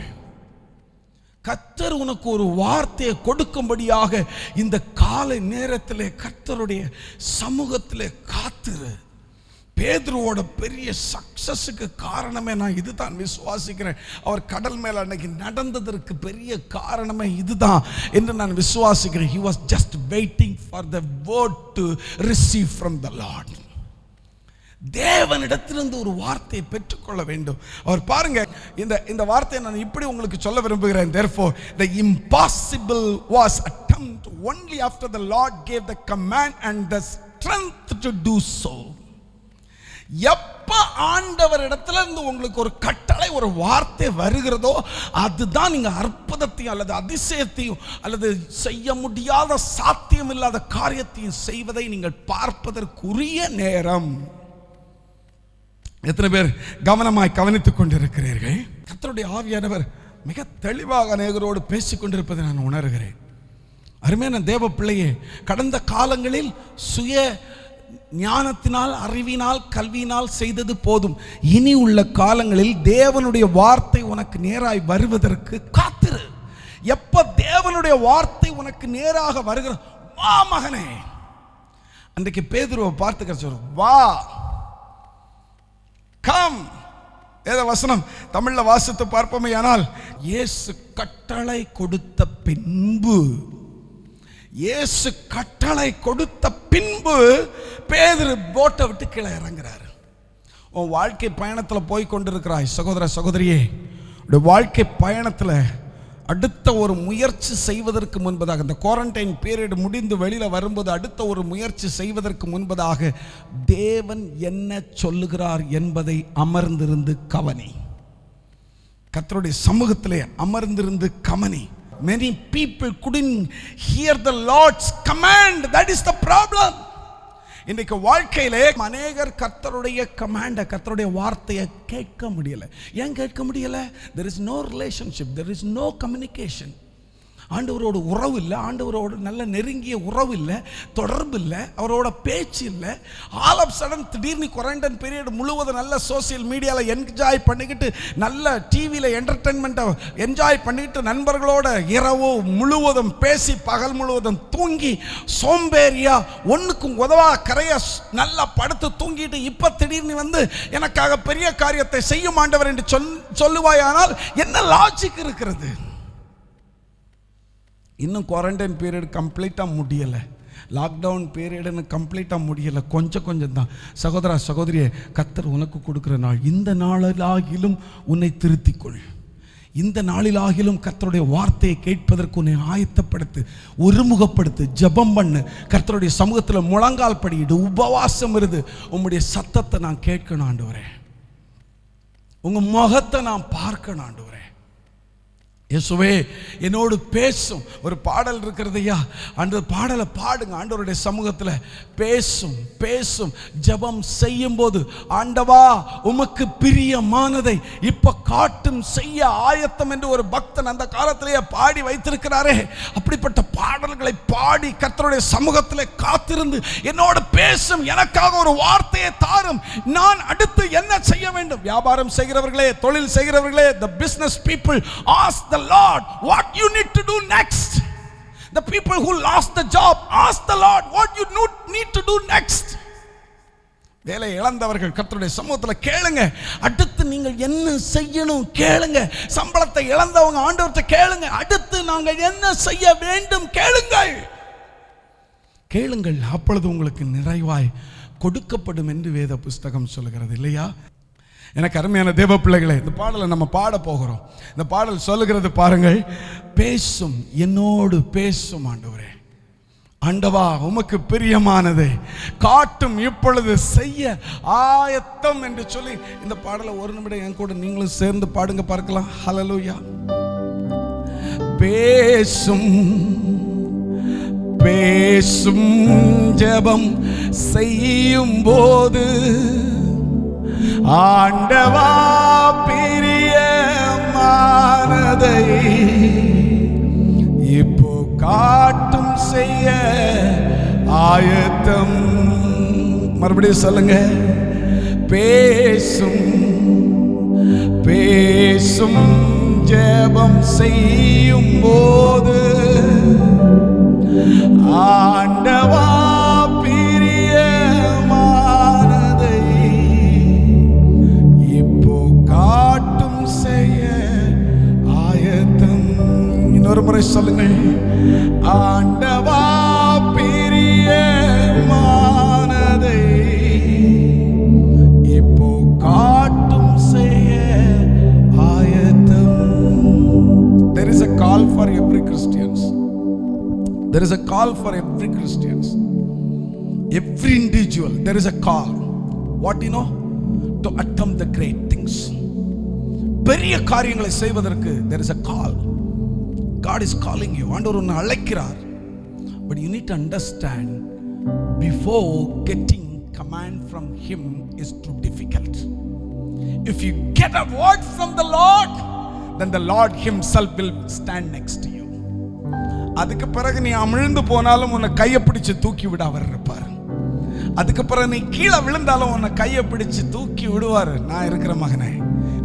கர்த்தர் உனக்கு ஒரு வார்த்தையை கொடுக்கும்படியாக இந்த காலை நேரத்திலே கர்த்தருடைய சமூகத்திலே காத்திரு. பேதுருவோட பெரிய சக்சஸுக்கு காரணமே நான் இதுதான் விசுவாசிக்கிறேன். அவர் கடல் மேல அன்னைக்கு நடந்ததற்கு பெரிய காரணமே இதுதான் என்று நான் விசுவாசிக்கிறேன். He was just waiting for the word to receive from the Lord. தேவனிடத்திலிருந்து ஒரு வார்த்தையை பெற்றுக்கொள்ள வேண்டும். அவர் பாருங்க, இந்த வார்த்தையை நான் இப்படி உங்களுக்கு சொல்ல விரும்புகிறேன். Therefore the impossible was attempted only after the Lord gave the command and the strength to do so. எப்ப ஆண்டவரிடத்துல இருந்து உங்களுக்கு ஒரு கட்டளை, ஒரு வார்த்தை வருகிறதோ, அதுதான் நீங்க அற்புதத்தையும் அல்லது அதிசயத்தையும் அல்லது செய்ய முடியாத சாத்தியம் இல்லாத காரியத்தையும் செய்வதை நீங்கள் பார்ப்பதற்குரிய நேரம். எத்தனை பேர் கவனமாய் கவனித்துக் கொண்டிருக்கிறீர்கள்? கர்த்தருடைய ஆவியானவர் மிக தெளிவாக அநேகரோடு பேசிக் கொண்டிருப்பதை நான் உணர்கிறேன். அருமையான தேவ பிள்ளையே, கடந்த காலங்களில் சுய ஞானத்தினால், அறிவினால், கல்வியினால் செய்தது போதும். இனி உள்ள காலங்களில் தேவனுடைய வார்த்தை உனக்கு நேராய் வருவதற்கு காத்திரு. எப்ப தேவனுடைய வார்த்தை உனக்கு நேராக வருகிற, வா மகனே. அன்றைக்கு பேதுருவை பார்த்து சொல்ற, வா, கம். ஏதோ வசனம் தமிழ்ல வாசித்து பார்ப்போமே. ஆனால் இயேசு கட்டளை கொடுத்த பின்பு, இயேசு கட்டளை கொடுத்த பின்பு பேதுரு போட்டை விட்டு கீழே இறங்குறாரு. உன் வாழ்க்கை பயணத்தில் போய் கொண்டிருக்கிறாய் சகோதர சகோதரியே. உடைய வாழ்க்கை பயணத்தில் அடுத்த ஒரு முயற்சி செய்வதற்கு முன்பதாக, இந்த குவாரண்டைன் பீரியட் முடிந்து வெளியில் வரும்போது அடுத்த ஒரு முயற்சி செய்வதற்கு முன்பதாக தேவன் என்ன சொல்லுகிறார் என்பதை அமர்ந்திருந்து கவனி. கர்த்தருடைய சமூகத்திலே அமர்ந்திருந்து கவனி. Many people couldn't hear the Lord's command. That is the problem. இன்றைக்கு வாழ்க்கையிலே அநேகர் கர்த்தருடைய கமாண்ட, கர்த்தருடைய வார்த்தையை கேட்க முடியல. ஏன் கேட்க முடியல? There is no relationship, there is no communication. ஆண்டவரோட உறவு இல்லை, ஆண்டவரோட நல்ல நெருங்கிய உறவு இல்லை, தொடர்பு இல்லை, அவரோட பேச்சு இல்லை. ஆல் ஆஃப் சடன் திடீர்னு குவாரண்டைன் பீரியட் முழுவதும் நல்ல சோசியல் மீடியாவில் என்ஜாய் பண்ணிக்கிட்டு, நல்ல டிவியில் என்டர்டெயின்மெண்ட்டை என்ஜாய் பண்ணிக்கிட்டு, நண்பர்களோட இரவு முழுவதும் பேசி பகல் முழுவதும் தூங்கி சோம்பேறியா ஒன்றுக்கும் உதவா கரையா நல்லா படுத்து தூங்கிட்டு, இப்போ திடீர்னு வந்து எனக்காக பெரிய காரியத்தை செய்யும் ஆண்டவர் என்று சொல்லுவாயானால் என்ன லாஜிக் இருக்கிறது? இன்னும் குவாரண்டைன் பீரியட் கம்ப்ளீட்டாக முடியலை, லாக்டவுன் பீரியடுன்னு கம்ப்ளீட்டாக முடியலை, கொஞ்சம் தான். சகோதரா சகோதரியே, கர்த்தர் உனக்கு கொடுக்குற நாள். இந்த நாளிலாகிலும் உன்னை திருத்திக்கொள். இந்த நாளிலாகிலும் கர்த்தருடைய வார்த்தையை கேட்பதற்கு உன்னை ஆயத்தப்படுத்து, ஒருமுகப்படுத்து, ஜெபம் பண்ணு, கர்த்தருடைய சமூகத்தில் முழங்கால் படியிடு, உபவாசம் இருந்து உம்முடைய சத்தத்தை நான் கேட்கணும் ஆண்டவரே, உங்க முகத்தை நான் பார்க்கணும் ஆண்டவரே. இயேசுவே என்னோடு பேசும். ஒரு பாடல் இருக்கிறதையா, அந்த பாடலை பாடுங்க. ஆண்டவருடைய சமூகத்தில் பேசும் பேசும். ஜெபம் செய்யும் போது, ஆண்டவா உமக்கு பிரியமானதை இப்ப காட்டும் செய்ய ஆயத்தம் என்று ஒரு பக்தன் அந்த காலத்திலேயே பாடி வைத்திருக்கிறாரே, அப்படிப்பட்ட பாடல்களை பாடி கர்த்தருடைய சமூகத்தில் காத்திருந்து என்னோடு பேசும், எனக்காக ஒரு வார்த்தையை தாரும், நான் அடுத்து என்ன செய்ய வேண்டும். வியாபாரம் செய்கிறவர்களே, தொழில் செய்கிறவர்களே, the business people, ask the Lord what you need to do next. The people who lost the job, ask the Lord what you need to do next. வேலை இழந்தவர்கள் கர்த்தருடைய சமூகத்தில் கேளுங்க, அடுத்து நீங்கள் என்ன செய்யணும் கேளுங்க. சம்பளத்தை இழந்தவங்க ஆண்டவர்கிட்ட கேளுங்க, அடுத்து நாங்கள் என்ன செய்ய வேண்டும் கேளுங்கள். கேளுங்கள், அப்பொழுது உங்களுக்கு நிறைவாய் கொடுக்கப்படும் என்று வேத புஸ்தகம் சொல்லுகிறது இல்லையா? எனக்கு அருமையான தேவ பிள்ளைகளை, இந்த பாடலை நம்ம பாட போகிறோம். இந்த பாடல் சொல்லுகிறது பாருங்கள், பேசும், என்னோடு பேசும் ஆண்டவரே, ஆண்டவா உமக்கு பிரியமானதை காட்டும் இப்பொழுது செய்ய ஆயத்தம் என்று சொல்லி இந்த பாடலை ஒரு நிமிடம் என் கூட நீங்களும் சேர்ந்து பாடுங்க பார்க்கலாம். ஹல்லேலூயா. பேசும் பேசும் ஜெபம் செய்யும் போது, ஆண்டவா பிரியமானதை இப்போ காட்டும் செய்ய ஆயத்தம். மறுபடியும் சொல்லுங்க. பேசும் பேசும் ஜெபம் செய்யும் போது, ஆண்டவா ஒரு முறை சொல்லுங்கள். ஆண்டவா பிரியமானதை இப்போ காட்டும் செய்ய ஆயத்தம். There is a call for every Christians. There is a call for every Christians. Every individual there is a call. What you know? to attempt the great things. பெரிய காரியங்களை செய்வதற்கு there is a call. God is calling you. ஆண்டவர் உன்னை அழைக்கிறார். But you need to understand, before getting command from him is too difficult. If you get a word from the Lord, then the Lord himself will stand next to you. அதுக்கு பிறகு நீ அமிழ்ந்து போனாலும் உன்னை கையை பிடிச்சு தூக்கி விட அவர் இருப்பார். அதுக்கு பிறகு நீ கீழே விழுந்தாலும் உன்னை கையை பிடிச்சு தூக்கி விடுவார். நான் இருக்கிற மகனே,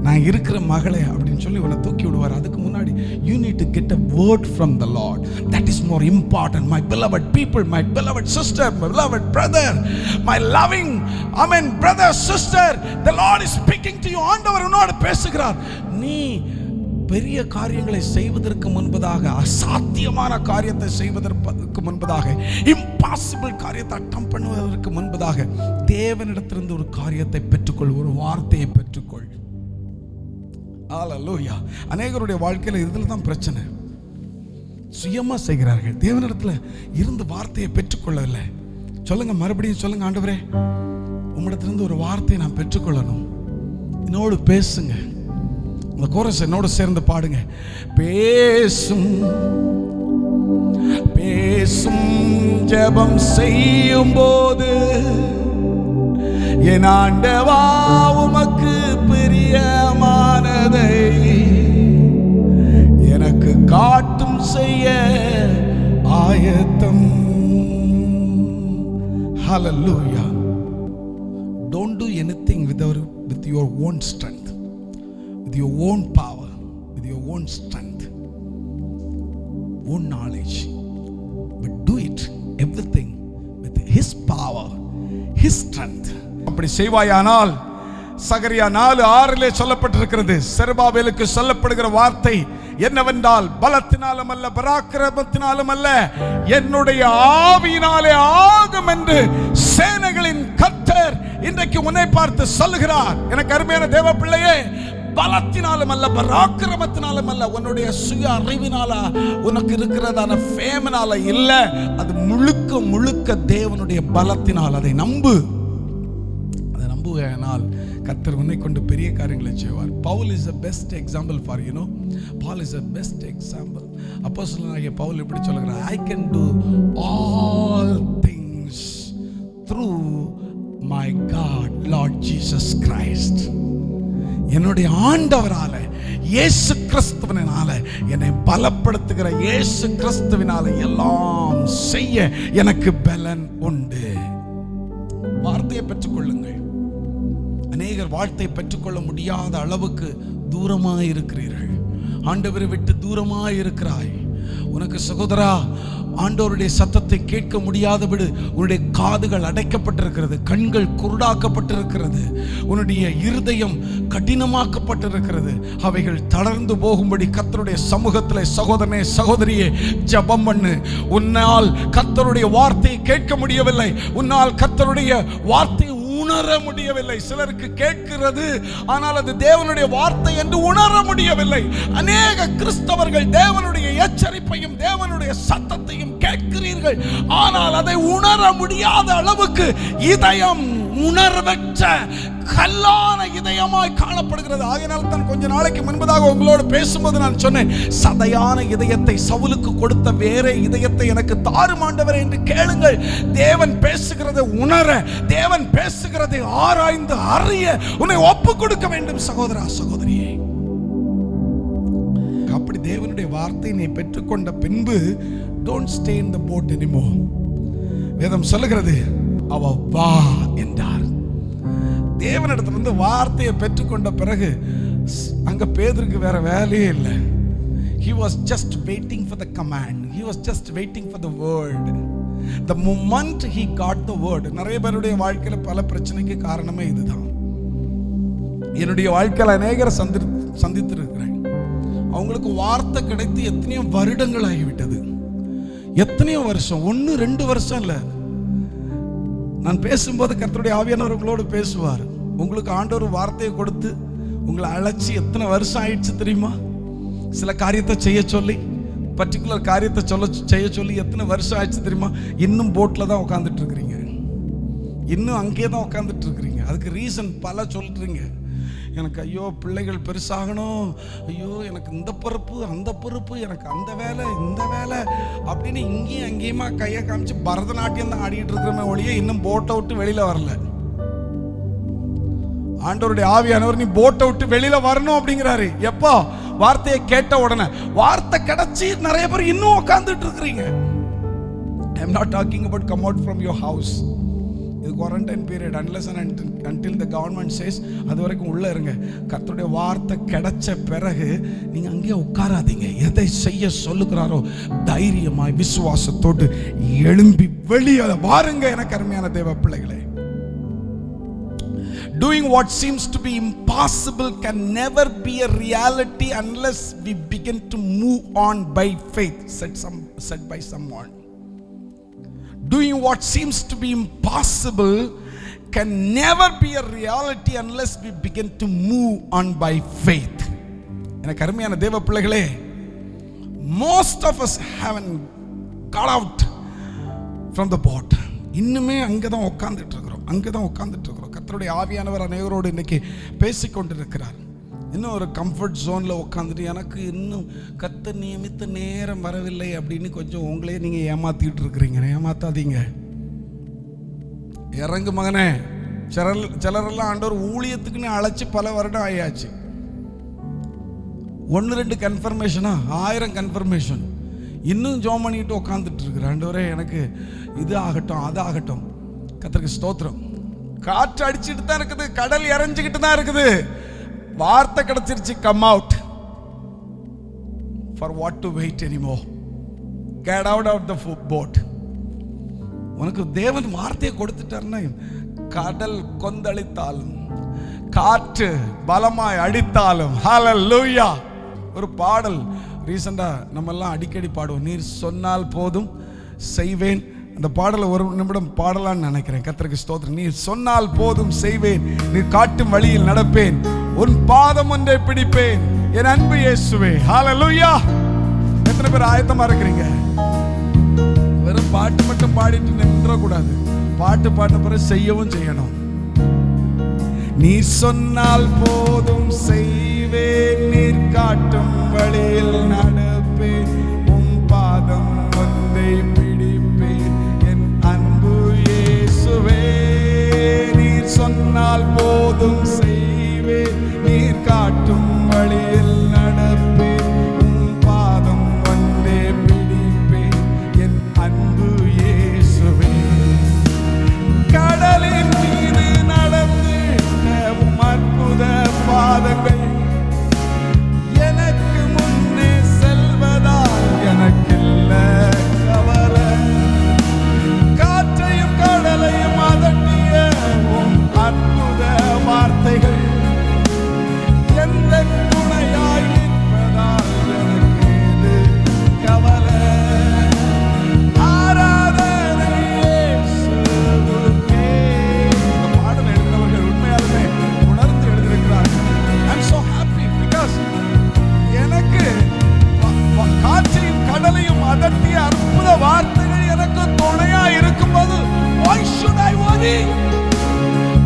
நான் இருக்கிற மகளே அப்படின்னு சொல்லி உன்னை தூக்கி விடுவார். அதுக்கு முன்னாடி you need to get a word from the Lord. That is more important. My beloved people, my beloved sister, my beloved brother, my loving, amen, brother, sister, the Lord is speaking to you. ஆண்டவர் உன்னோடு பேசுகிறார். நீ பெரிய காரியங்களை செய்வதற்கு முன்பதாக, அசாத்தியமான காரியத்தை செய்வதற்கு முன்பதாக, இம்பாசிபிள் காரியத்தை அட்டம் பண்ணுவதற்கு முன்பதாக தேவனிடத்திலிருந்து ஒரு காரியத்தை பெற்றுக்கொள், ஒரு வார்த்தையை பெற்றுக்கொள். ஹல்லேலூயா. அநேகருடைய வாழ்க்கையில் இதில் தான் பிரச்சனை. சுயமா செய்கிறார்கள், தேவனிடத்துல இருந்து வார்த்தையை பெற்றுக்கொள்ளவில்லை. சொல்லுங்க, மறுபடியும் சொல்லுங்க, ஆண்டவரே உம்மிடத்திலிருந்து ஒரு வார்த்தையை நான் பெற்றுக்கொள்ளணும், என்னோடு பேசுங்க. அந்த கோரஸ் என்னோடு சேர்ந்து பாடுங்க. பேசும் பேசும் ஜெபம் செய்யும் போது என் ஆண்டவா உமக்கு பிரியமானதை எனக்கு காட்டும் செய்ய ஆயத்தம். Hallelujah. Don't do anything with your own strength, with your own power, with your own strength, own knowledge, but do it everything with his power, his strength. அப்படி செய்வாயானால் சகரியா 4:6 சொல்லப்பட்டிருக்கிறது, செருபாபேலுக்கு சொல்லப்படுகிற வார்த்தை என்னவென்றால், பலத்தினாலும் அல்ல, பராக்கிரமத்தினாலும் அல்ல, என்னுடைய ஆவியினாலே ஆகும் என்று சேனைகளின் கர்த்தர் இன்றைக்கு உன்னை பார்த்து சொல்லுகிறார். எனக்கு அருமையான தேவ பிள்ளையே, பலத்தினாலும் அல்ல, பராக்கிரமத்தினாலும் அல்ல, உன்னுடைய சுய அறிவினால உனக்கு இருக்கிறதான ஃபேமினால இல்ல, அது முழுக்க முழுக்க தேவனுடைய பலத்தினால். அதை நம்பு. அதை நம்புவதனால் கர்த்தர் உன்னை கொண்டு பெரிய காரியங்களை செய்வார். Paul is a best example for you know. Paul is a best example. அப்போஸ்தலனாகிய பவுல் இப்படி சொல்கிறார், I can do all things through my God Lord Jesus Christ. என்னுடைய ஆண்டவரால, இயேசு கிறிஸ்துவினால, என்னை பலப்படுத்துகிற இயேசு கிறிஸ்துவினால எல்லாம் செய்ய எனக்கு பலன் உண்டு. வார்த்தையை பெற்றுக்கொள்ளுங்கள். அநேகர் வார்த்தையை பெற்றுக்கொள்ள முடியாத அளவுக்கு தூரமாய் இருக்கிறீர்கள். ஆண்டவரை விட்டு தூரமாய் இருக்கிறாய். உனக்கு சகோதரா, ஆண்டவருடைய சத்தத்தை கேட்க முடியாதபடி உன்னுடைய காதுகள் அடைக்கப்பட்டிருக்கிறது, கண்கள் குருடாக்கப்பட்டிருக்கிறது, உன்னுடைய இருதயம் கடினமாக்கப்பட்டிருக்கிறது. அவைகள் தளர்ந்து போகும்படி கர்த்தருடைய சமூகத்தில் சகோதரனே, சகோதரியே, ஜெபம் பண்ணு. உன்னால் கர்த்தருடைய வார்த்தையை கேட்க முடியவில்லை, உன்னால் கர்த்தருடைய வார்த்தை உணர முடியவில்லை. சிலருக்கு கேட்கிறது, ஆனால் அது தேவனுடைய வார்த்தை என்று உணர முடியவில்லை. அநேக கிறிஸ்தவர்கள் தேவனுடைய எச்சரிப்பையும் தேவனுடைய சத்தத்தையும் கேட்கிறீர்கள், ஆனால் அதை உணர முடியாத அளவுக்கு இதயம் உணர்வற்ற கல்லான இதயமாய் காணப்படுகிறது. ஆகையினால் தான் கொஞ்ச நாளைக்கு முன்பதாக உங்களோடு பேசும்போது நான் சொன்னேன், சதையான இதயத்தை சவுலுக்கு கொடுத்த வேற இதயத்தை எனக்கு தாரும் ஆண்டவரே என்று கேளுங்கள். தேவன் பேசுகிறதை உணர, தேவன் பேசுகிறதை ஆராய்ந்து அறிய உன்னை ஒப்பு கொடுக்க வேண்டும் சகோதரா, சகோதரியே. அப்படி தேவனுடைய வார்த்தை நீ பெற்றுக்கொண்ட பின்பு don't stay in the boat anymore. வேதம் சொல்லுகிறது, அவ வா என்றார். தேவனிடத்திலிருந்து வார்த்தையை பெற்றுக்கொண்ட பிறகு அங்க பேதுருக்கு வேற வேலையே இல்லை. He was just waiting for the command. He was just waiting for the word. The moment he got the word. நிறைய பேருடைய வாழ்க்கையில பல பிரச்சனைக்கு காரணமே இதுதான். என்னுடைய வாழ்க்கையில் அநேகரை சந்தித்து இருக்கிறேன். அவங்களுக்கு வார்த்தை கிடைத்து எத்தனையோ வருடங்கள் ஆகிவிட்டது. எத்தனையோ வருஷம், 1-2 வருஷம் இல்லை. நான் பேசும்போது கர்த்தருடைய ஆவியானவர் உங்களோடு பேசுவார். உங்களுக்கு ஆண்டவர் வார்த்தையை கொடுத்து உங்களை அழைச்சி எத்தனை வருஷம் ஆயிடுச்சு தெரியுமா? சில காரியத்தை செய்ய சொல்லி, பர்டிகுலர் காரியத்தை செய்ய சொல்லி எத்தனை வருஷம் ஆயிடுச்சு தெரியுமா? இன்னும் போட்டில் தான் உட்காந்துட்டு இருக்கிறீங்க, இன்னும் அங்கே தான் உட்காந்துட்டு இருக்கிறீங்க. அதுக்கு ரீசன் பல சொல்றீங்க. எனக்கு ஐயோ பிள்ளைகள் பெருசாகணும், ஐயோ எனக்கு இந்த பொறுப்பு அந்த பொறுப்பு, எனக்கு அந்த வேலை இந்த வேலை அப்படின்னு இங்கேயும் அங்கேயுமா கையை காமிச்சு பரதநாட்டியம் தான் ஆடிட்டு இருக்கிறமே ஒழிய இன்னும் போட்டை விட்டு வெளியில வரல. ஆண்டவருடைய ஆவியானவர் நீ போட்டை விட்டு வெளியில வரணும் அப்படிங்கிறாரு. எப்போ? வார்த்தையை கேட்ட உடனே. வார்த்தை கிடைச்சி நிறைய பேர் இன்னும் உட்கார்ந்துட்டு இருக்கிறீங்க. I am not talking about come out from your house. இது quarantine period, unless and until the government says அது வரைக்கும் உள்ள இருங்க. கர்த்தருடைய வார்த்தை கிடைச்ச பிறகு நீங்க அங்கேயே உட்காராதீங்க. எதை செய்ய சொல்லுகிறாரோ தைரியமாய் விசுவாசத்தோடு எழும்பி வெளியே வாருங்க. எனக்கு அருமையான தேவ பிள்ளைகளே, doing what seems to be impossible can never be a reality unless we begin to move on by faith, said by someone. Doing what seems to be impossible can never be a reality unless we begin to move on by faith. எனக்கு அருமையான தேவ பிள்ளைகளே, most of us haven't got out from the boat. இன்னுமே அங்கதான் உட்கார்ந்துட்டு இருக்கிறோம். கர்த்தருடைய ஆவியானவர் அநேகரோடு இன்னைக்கு பேசிக்கொண்டிருக்கிறார். இன்னும் ஒரு கம்ஃபர்ட் ஜோனில் உட்காந்துட்டு எனக்கு இன்னும் கர்த்தர் நியமித்த நேரம் வரவில்லை அப்படின்னு கொஞ்சம் உங்களே நீங்கள் ஏமாத்திட்டு இருக்கிறீங்க. ஏமாத்தாதீங்க. இறங்கு மகனே. சிலரெல்லாம் ஆண்டவர் ஊழியத்துக்குன்னு அழைச்சி பல வருடம் ஆயாச்சு. 1-2 கன்ஃபர்மேஷனா 1000 கன்ஃபர்மேஷன். இன்னும் ஜோம் பண்ணிட்டு உட்காந்துட்டு இருக்கிற ஆண்டவரே எனக்கு இது ஆகட்டும் அது ஆகட்டும். கர்த்தருக்கு ஸ்தோத்திரம். காற்று அடிச்சுட்டு தான் இருக்குது, கடல் இறஞ்சிக்கிட்டு தான் இருக்குது. வார்த்தை கிடைச்சிருச்சு. Come out. For what to wait anymore? Get out of the boat. உனக்கு தேவன் வார்த்தையை கொடுத்துட்டாருன்னா கடல் கொந்தளித்தாலும் காற்று பலமாய் அடித்தாலும் ஹல்லேலூயா. ஒரு பாடல் ரீசெண்டா நம்ம எல்லாம் அடிக்கடி பாடுவோம். நீர் சொன்னால் போதும் செய்வேன். அந்த பாடலை ஒரு நிமிடம் பாடலான்னு நினைக்கிறேன். கர்த்தருக்கு ஸ்தோத்திரம். நீர் சொன்னால் போதும் செய்வேன், நீர் காட்டும் வழியில் நடப்பேன், உன் பாதம் ஒன்றை பிடிப்பேன், என் அன்பு இயேசுவே. ஹல்லேலூயா. எத்தனை பேர் ஆயத்தமா இருக்கிறீங்க? வெறும் பாட்டு மட்டும் பாடிட்டு நின்றக்கூடாது. பாட்டு பாட்ட பிறகு செய்யவும் செய்யணும். நீ சொன்னால் போதும் செய்வேன், நீர் காட்டும் வழியில் நடப்பேன், உன் பாதம் ஒன்றை பிடிப்பேன், என் அன்பு இயேசுவே. நீர் சொன்னால் போதும் செய்வேன், நீர் காட்டும் வழியில் நடப்பேன், உன் பாதம் ஒன்றை பிடிப்பேன், என் அன்பு இயேசுவே. கடலின் மீது நடந்து அற்புத பாதங்கள் எனக்கு முன்னே செல்வதால் எனக்கில்ல கவலை. காற்றையும் கடலையும் அதட்டிய உன் அற்புத வார்த்தைகள் எந்த துணையாய் நிற்பதால் எனக்கு இது கவலை. ஆராதனை இயேசுவுக்கே. இந்த பாடல் எழுதினவர்கள் உண்மையாலுமே உணர்ந்து எழுதியிருக்கிறார்கள். I am so happy because எனக்கு காற்றையும் கடலையும் அதட்டிய அற்புத வார்த்தைகள் எனக்கு துணையா இருக்கும்போது why should I worry?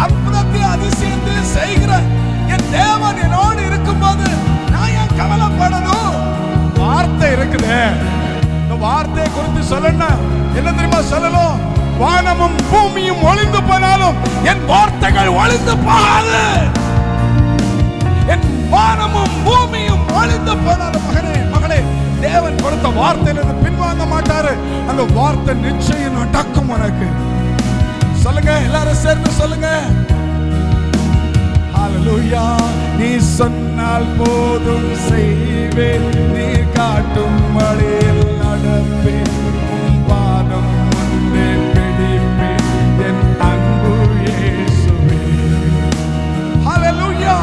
அற்புதத்தை அதிசயத்தை செய்கிற என் தேவன் என்னோடு இருக்கும்போது நான் ஏன் கவலைப்படணும்? வார்த்தை இருக்குதே. இந்த வார்த்தையை குறித்து சொல்லணும். என்ன தெரியுமா சொல்லணும்? வானமும் பூமியும் ஒளிந்து போனாலும் என் வார்த்தைகள் ஒளிந்து போகாது. என் வானமும் பூமியும் ஒளிந்து போனாலும் மகனே மகளே, தேவன் கொடுத்த வார்த்தையிலிருந்து பின்வாங்க மாட்டாரு. அந்த வார்த்தை நிச்சயம் நடக்கும். உனக்கு சொல்லுங்க, எல்லாரும் சேர்ந்து சொல்லுங்க. ஹல்லேலூயா. நீ சொன்னால் போதும் செய்வேன், நீ காட்டும் வழியில் நடப்பேன், உன் பாதம் ஒன்றே பிடிப்பேன், என் அன்பு இயேசுவே. ஹல்லேலூயா.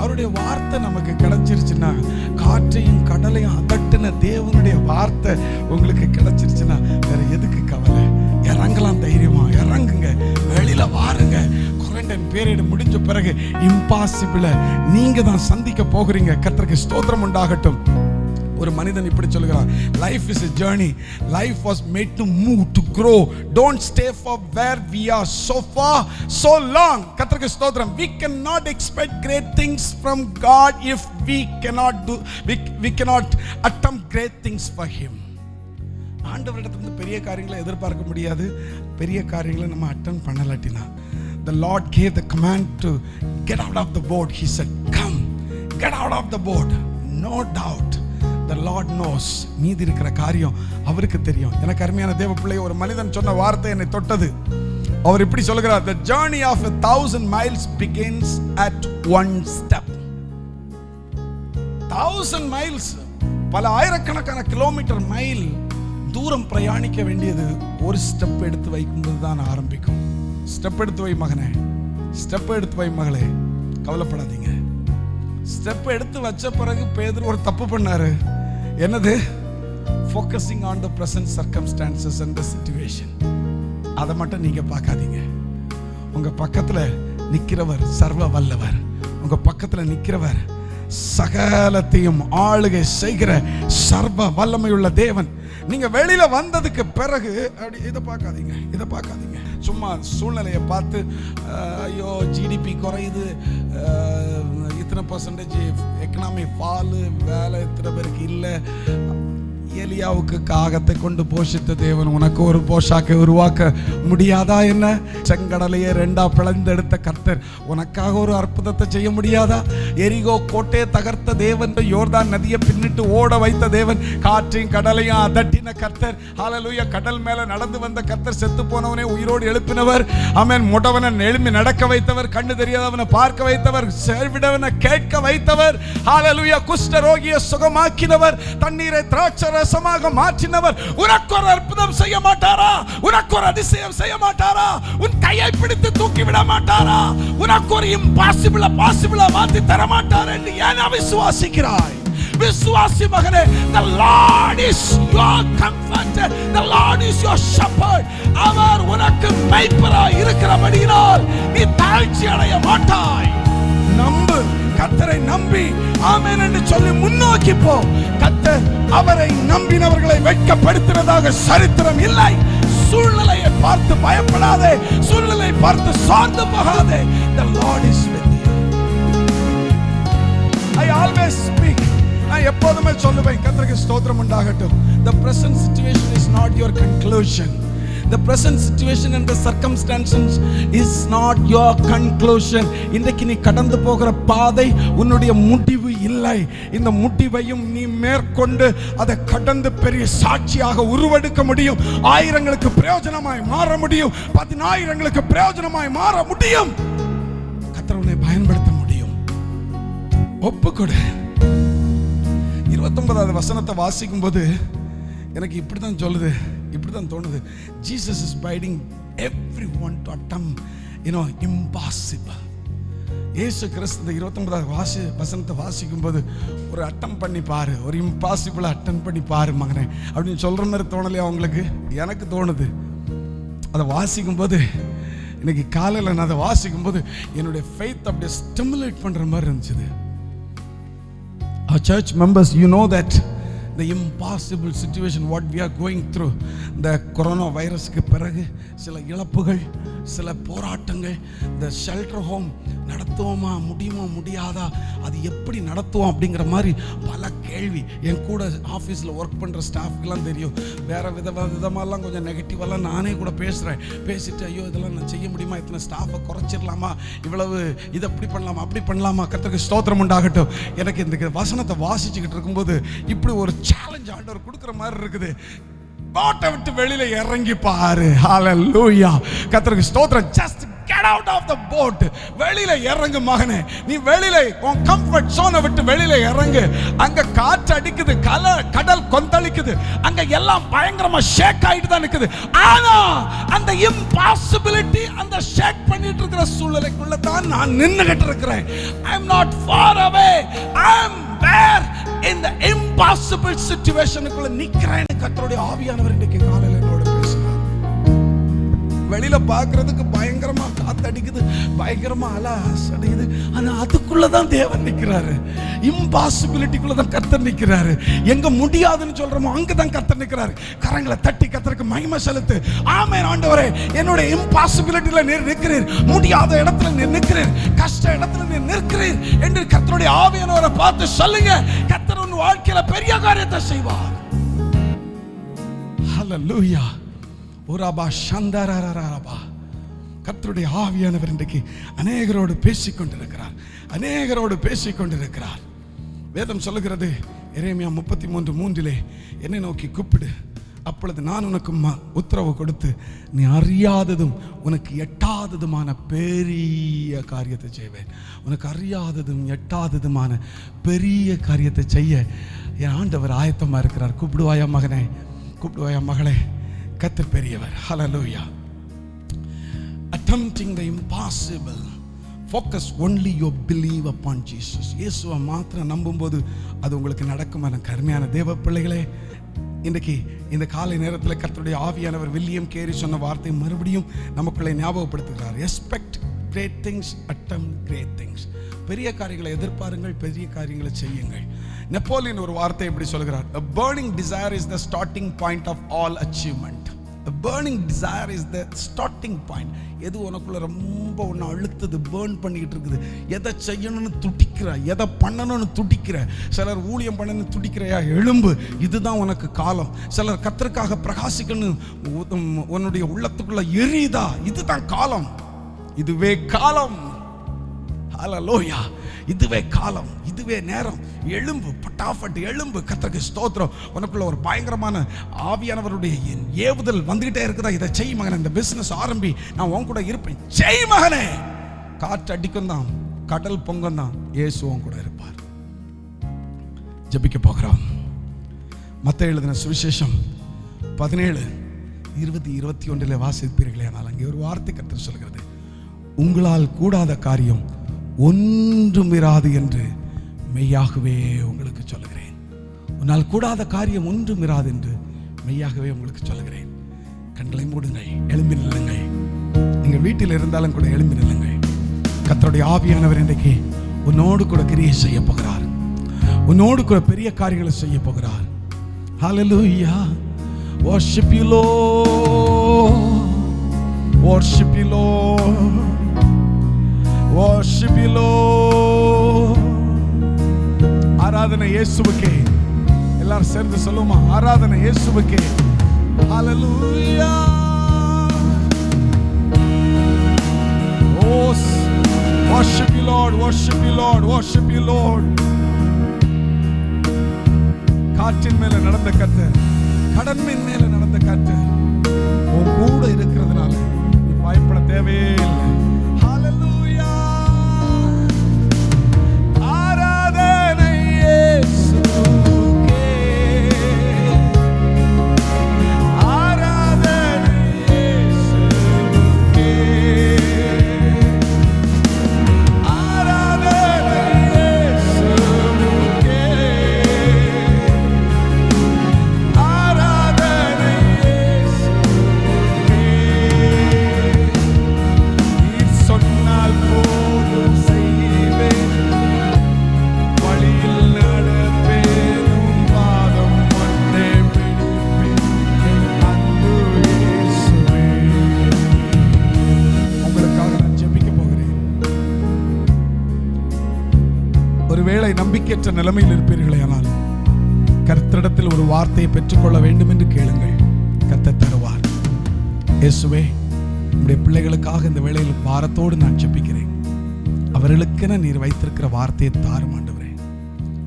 அவருடைய வார்த்தை நமக்கு கிடைச்சிருச்சுன்னா, காற்றையும் கடலையும் அதட்டின தேவனுடைய வார்த்தை உங்களுக்கு கிடைச்சிருச்சுன்னா வேற எதுக்கு கவலை? இறங்கலாம், தைரியமா இறங்குங்க, வெளியில வாருங்க. குவாரண்டைன் பீரியட் முடிஞ்ச பிறகு இம்பாசிபிள நீங்க தான் சந்திக்க போகிறீங்க. கர்த்தருக்கு ஸ்தோத்திரம் உண்டாகட்டும். ஒரு மனிதன் இப்படி சொல்கிறார், life is a journey, life was made to move, to grow, don't stay for where we are so far so long. கர்த்தருக்கு ஸ்தோத்திரம். We cannot expect great things from God if we cannot attempt great things for him. ஆண்டவரிடத்திலிருந்து பெரிய காரியங்களை எதிர்பார்க்க முடியாது, பெரிய காரியங்களை நம்ம attend பண்ணலாட்டினா. The Lord gave the command to get out of the boat. He said, come, get out of the boat. No doubt the Lord knows. மீதி இருக்கிற காரியம் அவருக்கு தெரியும். எனக்கு அருமையான தேவ பிள்ளை, ஒரு மனிதன் சொன்ன வார்த்தை என்னை தொட்டது. அவர் இப்படி சொல்கிறார், the journey of 1,000 miles begins at one step. 1,000 miles, பல ஆயிரக்கணக்கான கிலோமீட்டர் மைல் தூரம் பிரயாணிக்க வேண்டியது ஒரு ஸ்டெப் எடுத்து வைக்கும்போது தான் ஆரம்பிக்கும். ஸ்டெப் எடுத்து வை மகனே, ஸ்டெப் எடுத்து வை மகளே, கவலைப்படாதீங்க. ஸ்டெப் எடுத்து வச்ச பிறகு பேதுரு ஒரு தப்பு பண்ணாரு. என்னது? Focusing on the present circumstances and the situation. அதை மட்டும் நீங்க பார்க்காதீங்க. உங்க பக்கத்துல நிக்கிறவர் சர்வ வல்லவர். உங்க பக்கத்துல நிக்கிறவர் சகலத்தையும் ஆளுகை செய்கிற சர்வ வல்லமையுள்ள தேவன். நீங்க வெளியில வந்ததுக்கு பிறகு அப்படி இதை பார்க்காதீங்க, இதை பார்க்காதீங்க. சும்மா சூழ்நிலையை பார்த்து ஐயோ ஜிடிபி குறையுது, இத்தனை பர்சன்டேஜ் எக்கனாமி ஃபாலு, வேலை இத்தனை பேருக்கு இல்லை. எலியாவுக்கு காகத்தை கொண்டு போஷித்த தேவன் உனக்கு ஒரு போஷாக்கை உருவாக்க முடியாதா என்ன? செங்கடலையே ரெண்டா பிளந்தெடுத்த கர்த்தர் உனக்காக ஒரு அற்புதத்தை செய்ய முடியாதா? எரிகோ கோட்டையை தகர்த்த தேவன், யோர்தான் நதியை பின்னிட்டு ஓட வைத்த தேவன், காற்றையும் கடலையும் அதட்டின கர்த்தர். ஹல்லேலூயா. கடல் மேல நடந்து வந்த கர்த்தர், செத்து போனவனே உயிரோடு எழுப்பினவர். ஆமென். முடவனை எழுப்பி நடக்க வைத்தவர், கண்ணு தெரியாதவனை பார்க்க வைத்தவர், செவிடவனை கேட்க வைத்தவர். ஹல்லேலூயா. குஷ்ட ரோகியை சுகமாக்கினவர், தண்ணீரை திராட்சை ரசமாக மாற்றினவர். உனக்கு ஒரு அற்புதம் செய்ய மாட்டாரா? உனக்கு ஒரு அதிசயம் செய்ய மாட்டாரா? உன் கையை பிடித்து தூக்கி விட மாட்டாரா? உனக்கு ஒரு இம்பாசிபிள பாசிபிளா மாத்தி தர மாட்டாரா என்று ஏன் விசுவாசிக்கிறாய்? விசுவாசி மகனே, the Lord is your comforter, the Lord is your shepherd. அவர் உனக்கு மேய்ப்பராய் இருக்கிறபடியால் நீ தாழ்ச்சி அடைய மாட்டாய். நம்பு, கர்த்தரை நம்பி ஆமென் என்று சொல்லி முன்னோக்கி போ. கர்த்தர் அவரை நம்பினவர்களை வெட்கப்படுத்தினதாக சரித்திரம் இல்லை. சூழ்நிலையை பார்த்து பயப்படாதே, சூழ்நிலை பார்த்து சார்ந்து போகாதே. The Lord is with you. I always speak. நான் எப்போதுமே சொல்லுவேன், கர்த்தருக்கு ஸ்தோத்திரம் உண்டாகட்டும். The present situation is not your conclusion. The present situation and the circumstances is not your conclusion. இன்றைக்கு நீ கடந்து போகிற பாதை உன்னுடைய முடிவு இல்லை. இந்த முடிவையும் நீ மேற்கொண்டு அதை கடந்து பெரிய சாட்சியாக உருவெடுக்க முடியும். ஆயிரங்களுக்கு பிரயோஜனமாய் மாற முடியும், 10,000ங்களுக்கு பிரயோஜனமாய் மாற முடியும். கர்த்தர் உன்னை பயன்படுத்த முடியும். ஒப்புக்கொடு. 29வது வசனத்தை வாசிக்கும் போது எனக்கு இப்படிதான் சொல்லுது, இப்படிதான் தோணுது. Jesus is bidding everyone to attempt, impossible. இயேசு கிறிஸ்து இந்த 29வது வசனத்தை வாசிக்கும் போது ஒரு அட்டம் பண்ணி பாரு, ஒரு இம்பாசிபிள் அட்டம் பண்ணி பாரு மகனே அப்படின்னு சொல்ற மாதிரி தோணலையா உங்களுக்கு? எனக்கு தோணுது. அதை வாசிக்கும் போது, இன்னைக்கு காலையில் நான் அதை வாசிக்கும் போது என்னுடைய ஃபெய்த் அப்படியே ஸ்டிமுலேட் பண்ற மாதிரி இருந்துச்சு. Our church members, you know that the impossible situation what we are going through, the corona virus க்கு பிறகு சில இழப்புகள், சில போராட்டங்கள், the shelter home நடத்துவோமா முடியுமா முடியாதா, அது எப்படி நடத்துவோம் அப்படிங்கிற மாதிரி பல கேள்வி. என் கூட ஆஃபீஸில் ஒர்க் பண்ணுற ஸ்டாஃப்க்கெல்லாம் தெரியும். வேறு விதமாலாம் கொஞ்சம் நெகட்டிவெல்லாம் நானே கூட பேசிட்டு ஐயோ இதெல்லாம் நான் செய்ய முடியுமா, இத்தனை ஸ்டாஃபை குறைச்சிடலாமா, இவ்வளவு இதை அப்படி பண்ணலாமா அப்படி பண்ணலாமா. கர்த்தருக்கு ஸ்தோத்திரம் உண்டாகட்டும். எனக்கு இந்த வசனத்தை வாசிச்சுக்கிட்டு இருக்கும்போது இப்படி ஒரு சேலஞ்ச் ஆண்டவர் கொடுக்குற மாதிரி இருக்குது. போட்டை விட்டு வெளியில இறங்கி பாரு. ஹல்லேலூயா. கர்த்தருக்கு ஸ்தோத்திரம். Just get out of the boat. வெளியில இறங்கு மகனே. நீ வெளியில உன் கம்ஃபர்ட் ஜோனை விட்டு வெளியில இறங்கு. அங்க காற்று அடிக்குது, கடல் கொந்தளிக்குது, அங்க எல்லாம் பயங்கரமா ஷேக் ஆயிட்டு தான் இருக்குது. ஆனா அந்த இம்பாசிபிலிட்டி, அந்த ஷேக் பண்ணிட்டு இருக்கிற சூழ்நிலைக்குள்ள தான் நான் நின்னுகிட்டு இருக்கிறேன். I am not far away. I am there in the impossible situation. குள்ள நிக்கிறேன். கர்த்தருடைய ஆவியானவர் இன்றைக்கு காலையில என்னோட பேசினார். வெளியில பார்க்கறதுக்கு பயங்கரமா காத்தடிக்குது, பயங்கரமா அலை அடிக்குது. ஆனா அதுக்குள்ளதான் தேவன் நிற்கிறாரு. இம்பாசிபிலிட்டிக்குள்ளதான் கர்த்தர் நிற்கிறாரு. எங்க முடியாதுன்னு சொல்றோமோ அங்கதான் கர்த்தர் நிற்கிறாரு. கரங்களை தட்டி கர்த்தருக்கு மகிமை செலுத்து. ஆமென் ஆண்டவரே, என்னுடைய இம்பாசிபிலிட்டில நீர் நிற்கிறீர், முடியாத இடத்துல நீர் நிற்கிறீர், கஷ்ட இடத்துல நீர் நிற்கிறீர் என்று கர்த்தருடைய ஆவியானவரை பார்த்து சொல்லுங்க. கர்த்தர் உன் வாழ்க்கையில பெரிய காரியத்தை செய்வார். ஹல்லேலூயா. ஓராபா சந்தரரரபா. கர்த்தருடைய ஆவியானவர் இன்றைக்கு அநேகரோடு பேசிக்கொண்டிருக்கிறார், அநேகரோடு பேசிக்கொண்டிருக்கிறார். வேதம் சொல்லுகிறது எரேமியா 33:3, என்னை நோக்கி கூப்பிடு, அப்பொழுது நான் உனக்கு உத்தரவு கொடுத்து நீ அறியாததும் உனக்கு எட்டாததுமான பெரிய காரியத்தை செய்வேன். உனக்கு அறியாததும் எட்டாததுமான பெரிய காரியத்தை செய்ய என் ஆண்டவர் ஆயத்தமா இருக்கிறார். கூப்பிடுவாயா மகனே, கூப்பிடுவாயா மகளே, கர்த்தர் பெரியவர். ஹல்லேலூயா. Attempting the impossible. Focus only your belief upon Jesus. இயேசுவை மாத்திரம் நம்பும்போது அது உங்களுக்கு நடக்கும். எனக்கு அருமையான தேவ பிள்ளைகளே, இன்றைக்கு இந்த காலை நேரத்தில் கர்த்தருடைய ஆவியானவர் வில்லியம் கேரி சொன்ன வார்த்தை மறுபடியும் நமக்குள்ளே ஞாபகப்படுத்துகிறார். Expect great things, attempt great things. பெரிய காரியங்களை எதிர்பாருங்கள், பெரிய காரியங்களை செய்யுங்கள். நெப்போலியன் ஒரு வார்த்தை எப்படி சொல்கிறார்? A burning desire is the starting point of all achievement. A burning desire is the starting point. எது உனக்குள்ள ரொம்ப ஒன்று அழுத்தது, பேர்ன் பண்ணிக்கிட்டு இருக்குது, எதை செய்யணும்னு துடிக்கிற, எதை பண்ணணும்னு துடிக்கிற. சிலர் ஊழியம் பண்ணணும்னு துடிக்கிறையா, எழும்பு, இதுதான் உனக்கு காலம். சிலர் கர்த்தருக்காக பிரகாசிக்கணும் உன்னுடைய உள்ளத்துக்குள்ள எரியுதா, இதுதான் காலம், இதுவே காலம். ஹல்லேலூயா. இதுவே காலம், இதுவே நேரம். எழும்பு, பட்டாஃபட் எழும்பு, கர்த்தருக்கு ஸ்தோத்திரம். உனக்குள்ள ஒரு பயங்கரமான ஆவியானவருடைய ஏவுதல் வந்துகிட்டே இருக்குதா, இதை செய் மகனே, இந்த பிசினஸ் ஆரம்பி, நான் உன் கூட இருப்பேன், செய் மகனே. காற்று அடிக்கும் தான், கடல் பொங்கம் தான், இயேசு உன் கூட இருப்பார். ஜெபிக்க போகிறோம். மத்தேயு எழுதின சுவிசேஷம் 17:20-21 வாசிப்பீர்களே. ஆனால் அங்கே ஒரு வார்த்தை கர்த்தர் சொல்கிறது, உங்களால் கூடாத காரியம் ஒன்றும் இராது என்று மெய்யாகவே உங்களுக்கு சொல்லுகிறேன். உன்னால் கூடாத காரியம் ஒன்றும் இராது என்று மெய்யாகவே உங்களுக்கு சொல்லுகிறேன். கண்களை மூடுங்கள், எழும்பி நில்லுங்கள். நீங்கள் வீட்டில் இருந்தாலும் கூட எழும்பி நில்லுங்கள். கர்த்தருடைய ஆவியானவர் இன்றைக்கு உன்னோடு கூட கிரியை செய்ய போகிறார், உன்னோடு கூட பெரிய காரியங்களை செய்ய போகிறார். ஹல்லேலூயா. worship you Lord, worship you Lord, worship you Lord. ஆராதனை இயேசுவுக்கே. எல்லாரும் சேர்ந்து சொல்லுமா, ஆராதனை இயேசுவுக்கே. ஹல்லேலூயா. Oh, worship you Lord, worship you Lord, worship you Lord. காற்றின் மேல நடந்த கர்த்தர், கடன்மின் மேல நடந்த கர்த்தர் உன் கூட இருக்கிறதுனால நீ பயப்பட தேவையில்லை. ஹல்லேலூயா. ஆராதனை இயேசுவுக்கே, ஆராதனை இயேசுவுக்கே, ஆராதனை இயேசுவுக்கே, ஆராதனை இயேசுவுக்கே. நீர் சொன்னால் போதும் செய்வேன், வழியில் நடப்பேனும், பாதம் ஒன்றே பிடிப்பேன், அன்பு இயேசுவே. உங்களுக்காக நான் ஜெபிக்க போகிறேன். ஒருவேளை நம்பிக்கையற்ற நிலைமையில் இருப்பீர்களே, ஆனால் கர்த்தரிடத்தில் ஒரு வார்த்தையை பெற்றுக்கொள்ள வேண்டும் என்று கேளுங்கள், கர்த்தர் தருவார். இயேசுவே, உம்முடைய பிள்ளைகளுக்காக இந்த வேளையில் பாரத்தோடு நான் ஜெபிக்கிறேன். அவர்களுக்கென நீர் வைத்திருக்கிற வார்த்தையை தாரும் ஆண்டவரே.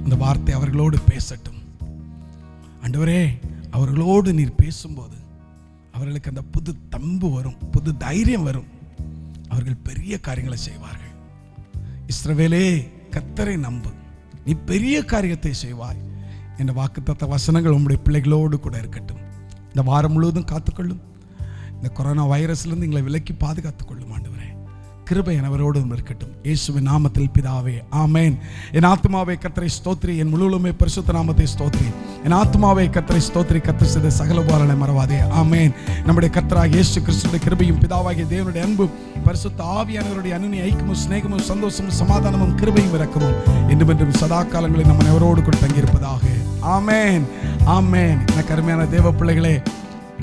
அந்த வார்த்தை அவர்களோடு பேசட்டும் ஆண்டவரே. அவர்களோடு நீர் பேசும்போது அவர்களுக்கு அந்த புது தம்பு வரும், புது தைரியம் வரும். அவர்கள் பெரிய காரியங்களை செய்வார்கள். இஸ்ரவேலே, கர்த்தரை நம்பு, நீ பெரிய காரியத்தை செய்வாய் என்ற வாக்குத்தத்த வசனங்கள் உங்களுடைய பிள்ளைகளோடு கூட இருக்கட்டும். இந்த வாரம் முழுவதும் காத்துக்கொள்ளும். இந்த கொரோனா வைரஸ்லேருந்து எங்களை விலக்கி பாதுகாத்துக் கொள்ளும் ஆண்டவரே. கிருபை அவரோடும் இருக்கட்டும். இயேசுவின் நாமத்தில் பிதாவே, ஆமென். என் ஆத்துமாவே கர்த்தரை ஸ்தோத்திரி, என் முழுவதுமே பரிசுத்த நாமத்தை ஸ்தோத்திரி. என் ஆத்துமாவே கர்த்தரை ஸ்தோத்திரி, கர்த்தர் செய்த சகல உபகாரங்களை மறவாதே. ஆமென். நம்முடைய கர்த்தராகிய இயேசு கிறிஸ்துவின் கிருபையும் பிதாவாகிய தேவனுடைய அன்பும் பரிசுத்த ஆவியானவருடைய அன்பின் ஐக்கியமும் சிநேகமும் சந்தோஷமும் சமாதானமும் கிருபையும் இரக்கமும் என்றும் என்றும் சதா காலங்களில் நம்ம அவரோடு கூட தங்கியிருப்பதாக. ஆமென், ஆமென். எனக்கு அருமையான தேவ பிள்ளைகளே,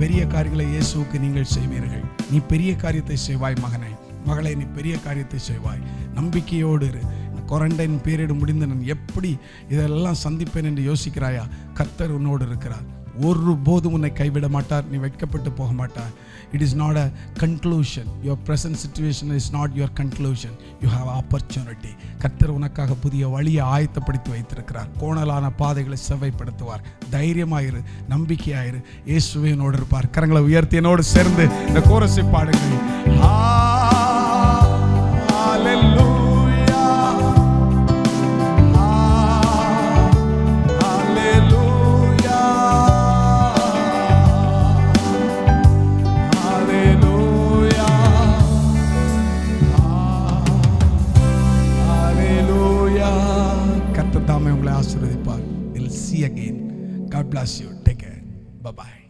பெரிய காரியங்களை இயேசுவுக்கு நீங்கள் செய்வீர்கள். நீ பெரிய காரியத்தை செய்வாய் மகனே, மகளே, நீ பெரிய காரியத்தை செய்வாய். நம்பிக்கையோடு இரு. குவாரண்டைன் பீரியட் முடிந்து நான் எப்படி இதெல்லாம் சந்திப்பேன் என்று யோசிக்கிறாயா? கர்த்தர் உன்னோடு இருக்கிறார். ஒருபோதும் உன்னை கைவிட மாட்டார். நீ வெட்கப்பட்டு போக மாட்டார். It is not a conclusion. Your present situation is not your conclusion. You have opportunity. கர்த்தர் உனக்காக புதிய வழியை ஆயத்தப்படுத்தி வைத்திருக்கிறார். கோணலான பாதைகளை செவ்வைப்படுத்துவார். தைரியமாயிரு, நம்பிக்கையாயிரு. இயேசுவே என்னோடு இருப்பார். கரங்களை உயர்த்தி என்னோடு சேர்ந்து இந்த கோரஸை பாடுங்கள். கர்த்தர் தாமே உங்களை ஆசீர்வதிப்பார். We'll see you again. God bless you. Take care. Bye-bye.